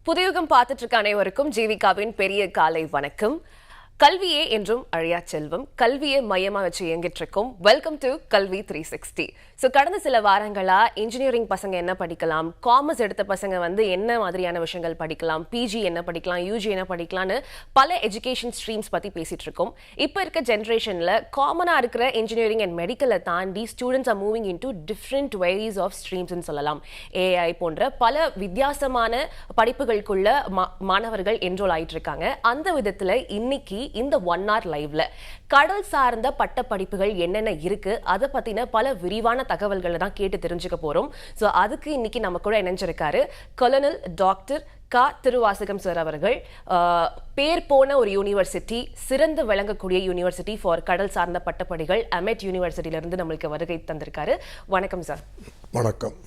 புதியுகம் பார்த்துட்டு இருக்க அனைவருக்கும் ஜீவிகாவின் பெரிய காலை வணக்கம். கல்வியே என்றும் அழியா செல்வம், கல்வியை மையமா வச்சு இயங்கிட்டு இருக்கோம். வெல்கம் டு கல்வி 360. ஸோ கடந்த சில வாரங்களா இன்ஜினியரிங் பசங்க என்ன படிக்கலாம், காமர்ஸ் எடுத்த பசங்க என்ன மாதிரியான விஷயங்கள் படிக்கலாம், பிஜி என்ன படிக்கலாம், யூஜி என்ன படிக்கலாம்னு பல எஜுகேஷன் ஸ்ட்ரீம்ஸ் பத்தி பேசிட்டு இருக்கோம். இப்போ இருக்க ஜென்ரேஷன்ல காமனா இருக்கிற இன்ஜினியரிங் அண்ட் மெடிக்கலை தாண்டி students are moving into different varieties of ஸ்ட்ரீம்ஸ்ன்னு சொல்லலாம். ஏஐ போன்ற பல வித்தியாசமான படிப்புகளுக்குள்ள மாணவர்கள் என்ரோல் ஆயிட்டு இருக்காங்க. அந்த விதத்துல இன்னைக்கு இந்த 1 hour லைவ்ல கடல் சார்ந்த பட்ட படிப்புகள் என்னென்ன இருக்கு அதை பத்தின பல விரிவான தகவல்களை தான் கேட்டு தெரிஞ்சுக்க போறோம். சோ அதுக்கு இன்னைக்கு நம்ம கூட இணைஞ்சிருக்காரு கர்னல் டாக்டர் க. திருவாசகம் சார் அவர்கள். பேர் போன ஒரு யூனிவர்சிட்டி, சிறந்து விளங்கக்கூடிய யூனிவர்சிட்டி ஃபார் கடல் சார்ந்த பட்டப்படிகள் அமெட் யூனிவர்சிட்டியில இருந்து நம்மளுக்கு வருகை தந்திருக்காரு. வணக்கம் சார். வணக்கம்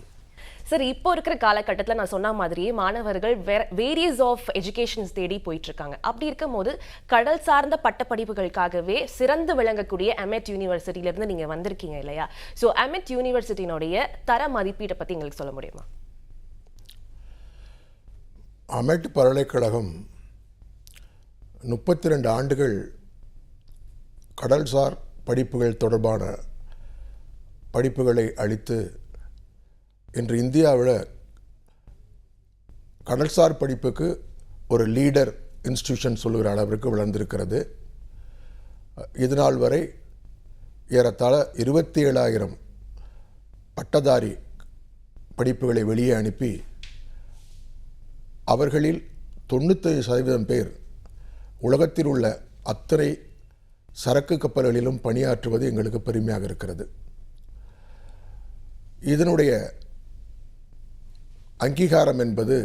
சார். இப்போ இருக்கிற காலகட்டத்தில் நான் சொன்ன மாதிரியே மாணவர்கள் வேரியஸ் ஆஃப் எஜுகேஷன்ஸ் தேடி போயிட்டு இருக்காங்க. அப்படி இருக்கும் போது கடல் சார்ந்த பட்டப்படிப்புகளுக்காகவே சிறந்து விளங்கக்கூடிய அமெட் யூனிவர்சிட்டியிலிருந்து நீங்க வந்திருக்கீங்க இல்லையா? ஸோ அமெட் யூனிவர்சிட்டியினுடைய தர மதிப்பீட்டை பத்தி எங்களுக்கு சொல்ல முடியுமா? அமெட் பல்கலைக்கழகம் 32 ஆண்டுகள் கடல்சார் படிப்புகள் தொடர்பான படிப்புகளை அளித்து இன்று இந்தியாவில் கடல்சார் படிப்புக்கு ஒரு லீடர் இன்ஸ்டிடியூஷன் சொல்லுகிற அளவிற்கு வளர்ந்திருக்கிறது. இதுநாள் வரை ஏறத்தாழ 27,000 பட்டதாரி படிப்புகளை வெளியே அனுப்பி அவர்களில் 95% பேர் உலகத்தில் உள்ள அத்தனை சரக்கு கப்பல்களிலும் பணியாற்றுவது எங்களுக்கு பெருமையாக இருக்கிறது. இதனுடைய அங்கீகாரம் என்பது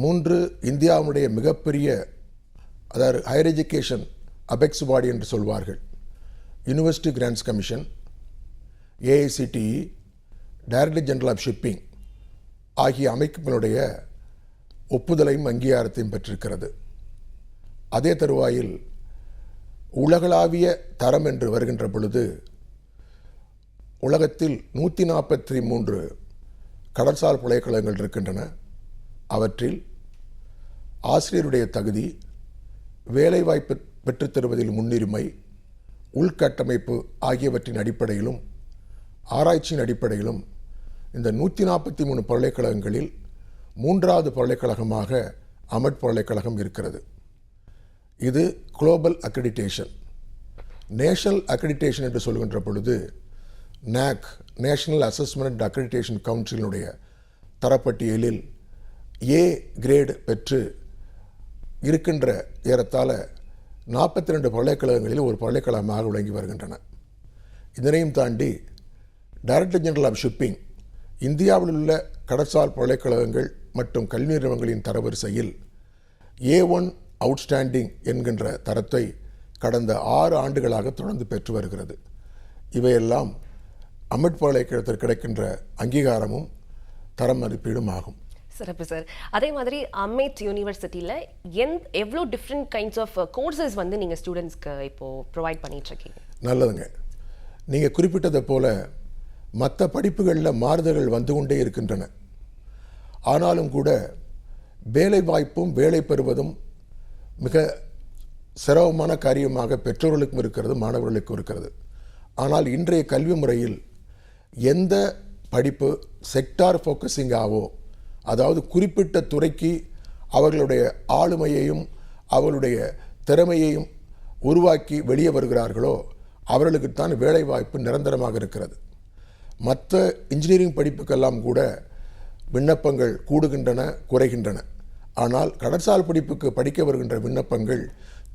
3 இந்தியாவுடைய மிகப்பெரிய, அதாவது ஹையர் எஜுகேஷன் அபெக்ஸ் பாடி என்று சொல்வார்கள், university grants commission, AICTE, director general of shipping ஆகிய அமைப்புகளுடைய ஒப்புதலையும் அங்கீகாரத்தையும் பெற்றிருக்கிறது. அதே தருவாயில் உலகளாவிய தரம் என்று வருகின்ற பொழுது உலகத்தில் 143 கடல்சார் பல்கலைக்கழகங்கள் இருக்கின்றன. அவற்றில் ஆசிரியருடைய தகுதி, வேலைவாய்ப்பு பெற்றுத் தருவதில் முன்னுரிமை, உள்கட்டமைப்பு ஆகியவற்றின் அடிப்படையிலும் ஆராய்ச்சியின் அடிப்படையிலும் இந்த 143 பல்கலைக்கழகங்களில் 3வது பல்கலைக்கழகமாக அமெட் பல்கலைக்கழகம் இருக்கிறது. இது குளோபல் அக்ரிடிடேஷன். நேஷனல் அக்ரிடிடேஷன் என்று சொல்கின்ற பொழுது NAAC, National Assessment and Accreditation கவுன்சிலினுடைய தரப்பட்டியலில் ஏ கிரேடு பெற்று இருக்கின்ற ஏறத்தாழ 42 பல்கலைக்கழகங்களில் ஒரு பல்கலைக்கழகமாக விளங்கி வருகின்றன. இதனையும் தாண்டி டைரக்டர் ஜெனரல் ஆஃப் ஷிப்பிங் இந்தியாவில் உள்ள கடற்சார் பல்கலைக்கழகங்கள் மற்றும் கல்வி நிறுவனங்களின் தரவரிசையில் A1 அவுட்ஸ்டாண்டிங் என்கின்ற தரத்தை கடந்த 6 ஆண்டுகளாக தொடர்ந்து பெற்று வருகிறது. இவையெல்லாம் அமெட் பல்கலைக்கழகத்திற்கு கிடைக்கின்ற அங்கீகாரமும் தர மதிப்பீடும் ஆகும். சிறப்பு சார். அதே மாதிரி அமெட் யூனிவர்சிட்டியில் எவ்வளோ டிஃப்ரெண்ட் கைண்ட்ஸ் ஆஃப் கோர்சஸ் நீங்கள் ஸ்டூடெண்ட்ஸ்க்கு இப்போது ப்ரொவைட் பண்ணிட்டு இருக்கீங்க? நல்லதுங்க. நீங்கள் குறிப்பிட்டதை போல மற்ற படிப்புகளில் மாறுதல்கள் வந்து கொண்டே இருக்கின்றன. ஆனாலும் கூட வேலை வாய்ப்பும் வேலை பெறுவதும் மிக சிரமமான காரியமாக பெற்றோர்களுக்கும் இருக்கிறது, மாணவர்களுக்கும் இருக்கிறது. ஆனால் இன்றைய கல்வி முறையில் எந்த படிப்பு செக்டார் ஃபோக்கஸிங்காவோ, அதாவது குறிப்பிட்ட துறைக்கு அவர்களுடைய ஆளுமையையும் அவர்களுடைய திறமையையும் உருவாக்கி வெளியே வருகிறார்களோ அவர்களுக்குத்தான் வேலைவாய்ப்பு நிரந்தரமாக இருக்கிறது. மற்ற இன்ஜினியரிங் படிப்புக்கெல்லாம் கூட விண்ணப்பங்கள் கூடுகின்றன, குறைகின்றன. ஆனால் கடற்சார் படிப்புக்கு படிக்க வருகின்ற விண்ணப்பங்கள்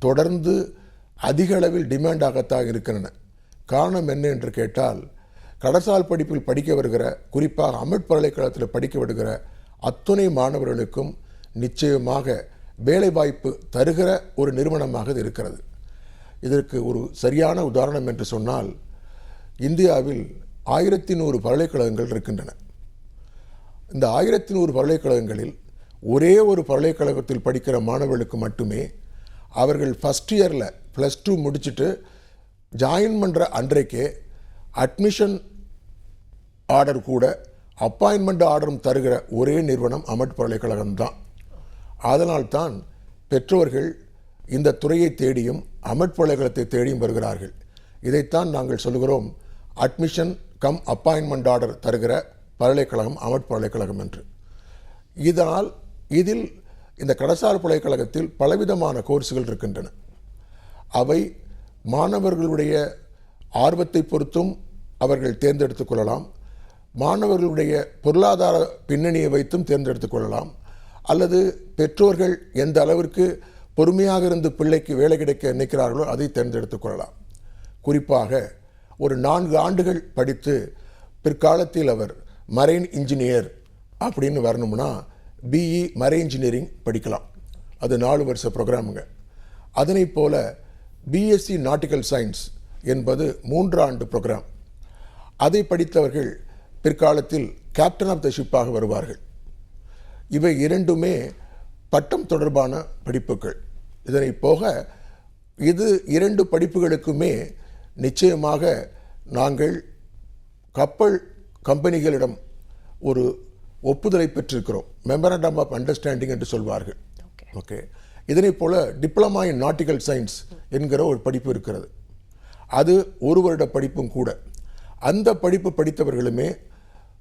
தொடர்ந்து அதிக அளவில் டிமாண்டாகத்தான் இருக்கின்றன. காரணம் என்ன என்று கேட்டால், கடற்சார் படிப்பில் படிக்க வருகிற, குறிப்பாக அமெட் பல்கலைக்கழகத்தில் படிக்க வருகிற அத்துணை மாணவர்களுக்கும் நிச்சயமாக வேலைவாய்ப்பு தருகிற ஒரு நிறுவனமாக இது இருக்கிறது. இதற்கு ஒரு சரியான உதாரணம் என்று சொன்னால், இந்தியாவில் 1100 பல்கலைக்கழகங்கள் இருக்கின்றன. இந்த 1100 பல்கலைக்கழகங்களில் ஒரே ஒரு பல்கலைக்கழகத்தில் படிக்கிற மாணவர்களுக்கு மட்டுமே அவர்கள் ஃபஸ்ட் இயரில் +2 முடிச்சுட்டு ஜாயின் பண்ணுற அன்றைக்கே அட்மிஷன் ஆர்டர் கூட அப்பாயின்மெண்ட் ஆர்டரும் தருகிற ஒரே நிறுவனம் அமெட் பல்கலைக்கழகம் தான். அதனால்தான் பெற்றோர்கள் இந்த துறையை தேடியும் அமட்பல்கலைக்கழகத்தை தேடியும் வருகிறார்கள். இதைத்தான் நாங்கள் சொல்கிறோம், அட்மிஷன் கம் அப்பாயின்மெண்ட் ஆர்டர் தருகிற பல்கலைக்கழகம் அமட்பல்கலைக்கழகம் என்று. இதனால் இதில் இந்த கடசார் பல்கலைக்கழகத்தில் பலவிதமான கோர்ஸுகள் இருக்கின்றன. அவை மாணவர்களுடைய ஆர்வத்தை பொறுத்தும் அவர்கள் தேர்ந்தெடுத்துக் கொள்ளலாம், மாணவர்களுடைய பொருளாதார பின்னணியை வைத்தும் தேர்ந்தெடுத்துக் கொள்ளலாம், அல்லது பெற்றோர்கள் எந்த அளவிற்கு பொறுமையாக இருந்து பிள்ளைக்கு வேலை கிடைக்க நினைக்கிறார்களோ அதை தேர்ந்தெடுத்துக் கொள்ளலாம். குறிப்பாக ஒரு 4 ஆண்டுகள் படித்து பிற்காலத்தில் அவர் மரைன் இன்ஜினியர் அப்படின்னு வரணும்னா பிஇ மரைன் இன்ஜினியரிங் படிக்கலாம். அது 4 வருஷ ப்ரோக்ராமுங்க. அதனை போல பிஎஸ்சி நாட்டிக்கல் சயின்ஸ் என்பது 3 ஆண்டு ப்ரோக்ராம். அதை படித்தவர்கள் பிற்காலத்தில் கேப்டன் ஆஃப் த ஷிப்பாக வருவார்கள். இவை இரண்டுமே பட்டம் தொடர்பான படிப்புகள். இதனை போக இது 2 படிப்புகளுக்குமே நிச்சயமாக நாங்கள் கப்பல் கம்பெனிகளிடம் ஒரு ஒப்புதலை பெற்றிருக்கிறோம். மெமரண்டம் ஆஃப் அண்டர்ஸ்டாண்டிங் என்று சொல்வார்கள். ஓகே, இதனை போல டிப்ளமா இன் நாட்டிக்கல் சயின்ஸ் என்கிற ஒரு படிப்பு இருக்கிறது. அது 1 வருட படிப்பும் கூட. அந்த படிப்பு படித்தவர்களுமே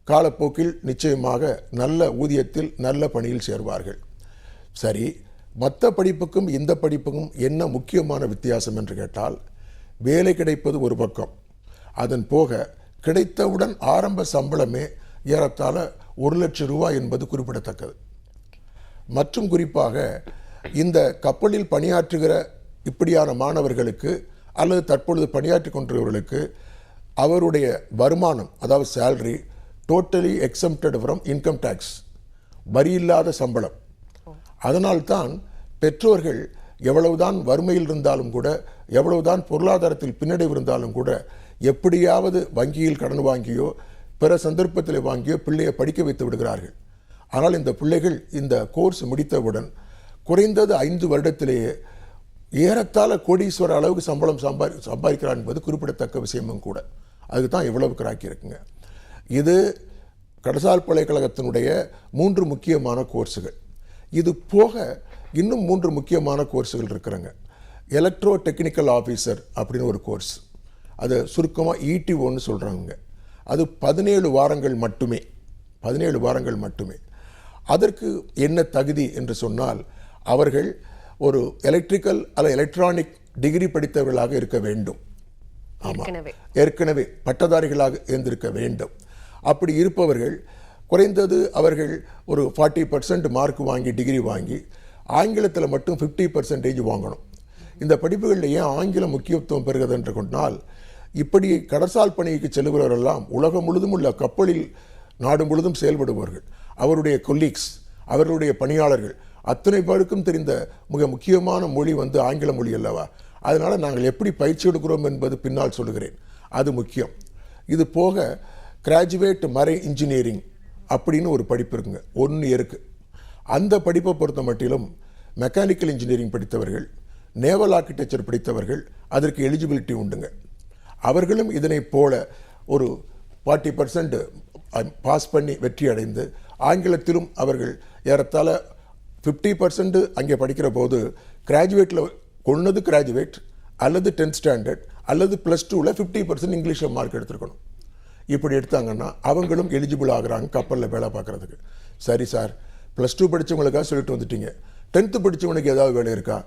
காலப்போக்கில் நிச்சயமாக நல்ல ஊதியத்தில் நல்ல பணியில் சேர்வார்கள். சரி, மற்ற படிப்புக்கும் இந்த படிப்புக்கும் என்ன முக்கியமான வித்தியாசம் என்று கேட்டால், வேலை கிடைப்பது ஒரு பக்கம், அதன் போக கிடைத்தவுடன் ஆரம்ப சம்பளமே ஏறத்தாழ 1 லட்சம் ரூபாய் என்பது குறிப்பிடத்தக்கது. மற்றும் குறிப்பாக இந்த கப்பலில் பணியாற்றுகிற இப்படியான மாணவர்களுக்கு அல்லது தற்பொழுது பணியாற்றி கொண்டிருக்கிறவர்களுக்கு அவருடைய வருமானம், அதாவது salary, totally exempted from income tax, வரி இல்லாத சம்பளம். அதனால்தான் பெற்றோர்கள் எவ்வளவுதான் வறுமையில் இருந்தாலும் கூட, எவ்வளவுதான் பொருளாதாரத்தில் பின்னடைவு இருந்தாலும் கூட, எப்படியாவது வங்கியில் கடன் வாங்கியோ பிற சந்தர்ப்பத்தில் வாங்கியோ பிள்ளையை படிக்க வைத்து விடுகிறார்கள். ஆனால் இந்த பிள்ளைகள் இந்த கோர்ஸ் முடித்தவுடன் குறைந்தது 5 வருடத்திலேயே ஏறத்தாழ கோடீஸ்வர அளவுக்கு சம்பளம் சம்பாதிக்கிறார் என்பது குறிப்பிடத்தக்க விஷயமும் கூட. அதுக்கு தான் இவ்வளவு கிராக்கி இருக்குங்க. இது கடசார் பல்கலைக்கழகத்தினுடைய 3 முக்கியமான கோர்ஸுகள். இது போக இன்னும் 3 முக்கியமான கோர்ஸுகள் இருக்கிறாங்க. எலக்ட்ரோ டெக்னிக்கல் ஆஃபீஸர் அப்படின்னு ஒரு கோர்ஸ், அது சுருக்கமாக ETOன்னு சொல்கிறாங்க. அது 17 வாரங்கள் மட்டுமே. 17 வாரங்கள் மட்டுமே. அதற்கு என்ன தகுதி என்று சொன்னால், அவர்கள் ஒரு எலக்ட்ரிக்கல் அல்லது எலக்ட்ரானிக் டிகிரி படித்தவர்களாக இருக்க வேண்டும். ஆமாம், ஏற்கனவே பட்டதாரிகளாக இருந்திருக்க வேண்டும். அப்படி இருப்பவர்கள் குறைந்தது அவர்கள் ஒரு 40% மார்க் வாங்கி டிகிரி வாங்கி ஆங்கிலத்தில் மட்டும் 50% வாங்கணும். இந்த படிப்புகளில் ஏன் ஆங்கிலம் முக்கியத்துவம் பெறுகிறது என்று கொண்டால், இப்படி கடற்சால் பணிக்கு செல்லுகிறவரெல்லாம் உலகம் முழுதும் உள்ள கப்பலில் நாடு முழுதும் செயல்படுபவர்கள். அவருடைய கொலீக்ஸ், அவர்களுடைய பணியாளர்கள் அத்தனை பேருக்கும் தெரிந்த மிக முக்கியமான மொழி ஆங்கில மொழி அல்லவா. அதனால் நாங்கள் எப்படி பயிற்சி எடுக்கிறோம் என்பது பின்னால் சொல்லுகிறேன். அது முக்கியம். இது போக கிராஜுவேட் மரைன் இன்ஜினியரிங் அப்படின்னு ஒரு படிப்பு இருக்குங்க, 1 இயருக்கு. அந்த படிப்பை பொறுத்த மட்டிலும் மெக்கானிக்கல் இன்ஜினியரிங் படித்தவர்கள், நேவல் ஆர்கிடெக்சர் படித்தவர்கள் அதற்கு எலிஜிபிலிட்டி உண்டுங்க. அவர்களும் இதனை போல ஒரு 40% பாஸ் பண்ணி வெற்றி அடைந்து ஆங்கிலத்திலும் அவர்கள் ஏறத்தாழ 50% அங்கே படிக்கிற போது கிராஜுவேட்டில் கொண்டது கிராஜுவேட் அல்லது 10th ஸ்டாண்டர்ட் அல்லது +2ல் 50% இங்கிலீஷில் மார்க் எடுத்துருக்கணும். இப்படி எடுத்தாங்கன்னா அவங்களும் எலிஜிபிள் ஆகுறாங்க கப்பலில் வேலை பார்க்குறதுக்கு. சரி சார், +2 படித்தவங்களுக்காக சொல்லிட்டு வந்துட்டீங்க, 10th படித்தவனுக்கு ஏதாவது வேலை இருக்கா?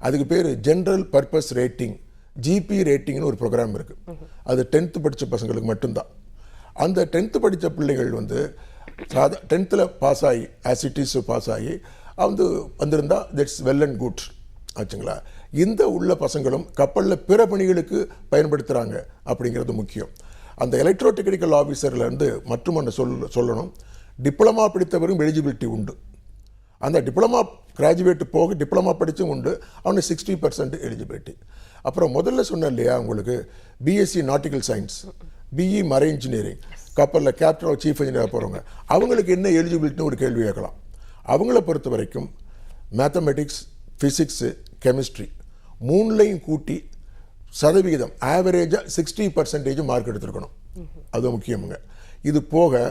அதுக்கு பேர் ஜென்ரல் பர்பஸ் ரேட்டிங், GP ரேட்டிங்னு ஒரு ப்ரோக்ராம் இருக்குது. அது 10th படித்த பசங்களுக்கு மட்டும்தான். அந்த 10th படித்த பிள்ளைகள் 10th பாஸ் ஆகி ஆசிட்டிஸ் பாஸ் ஆகி வந்திருந்தா தட்ஸ் வெல் அண்ட் குட் ஆச்சுங்களா. இந்த உள்ள பசங்களும் கப்பலில் பிற பணிகளுக்கு பயன்படுத்துகிறாங்க அப்படிங்கிறது முக்கியம். அந்த எலக்ட்ரோ டெக்னிக்கல் ஆஃபீஸர்லேருந்து மற்றும் ஒன்று சொல்லணும், டிப்ளமா படித்தவரும் எலிஜிபிலிட்டி உண்டு. அந்த டிப்ளமா கிராஜுவேட் போக டிப்ளமா படித்தும் உண்டு, அவனுக்கு 60% எலிஜிபிலிட்டி. அப்புறம் முதல்ல சொன்னேன் இல்லையா உங்களுக்கு, BSc nautical science, BE marine engineering, கப்பலில் கேப்டன் சீஃப் இன்ஜினியராக போகிறவங்க, அவங்களுக்கு என்ன எலிஜிபிலிட்டின்னு ஒரு கேள்வி கேட்கலாம். அவங்கள பொறுத்த வரைக்கும் மேத்தமெட்டிக்ஸ், ஃபிசிக்ஸு, கெமிஸ்ட்ரி 3லையும் கூட்டி சதவிகிதம் ஆவரேஜாக 60% மார்க் எடுத்துருக்கணும். அது முக்கியமுங்க. இது போக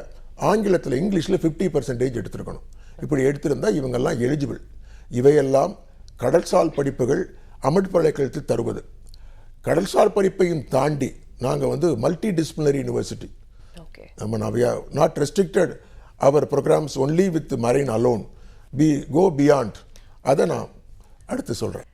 ஆங்கிலத்தில் இங்கிலீஷில் 50% எடுத்துருக்கணும். இப்படி எடுத்திருந்தால் இவங்கெல்லாம் எலிஜிபிள். இவையெல்லாம் கடல்சார் படிப்புகள் அமெட் பல்கலைக்கழகத்தில் தருவது. கடல்சார் படிப்பையும் தாண்டி நாங்கள் வந்து மல்டி டிசிப்ளினரி யூனிவர்சிட்டி. நம்ம not restricted our programmes only with marine alone, go beyond. அதை நான் அடுத்து சொல்கிறேன்.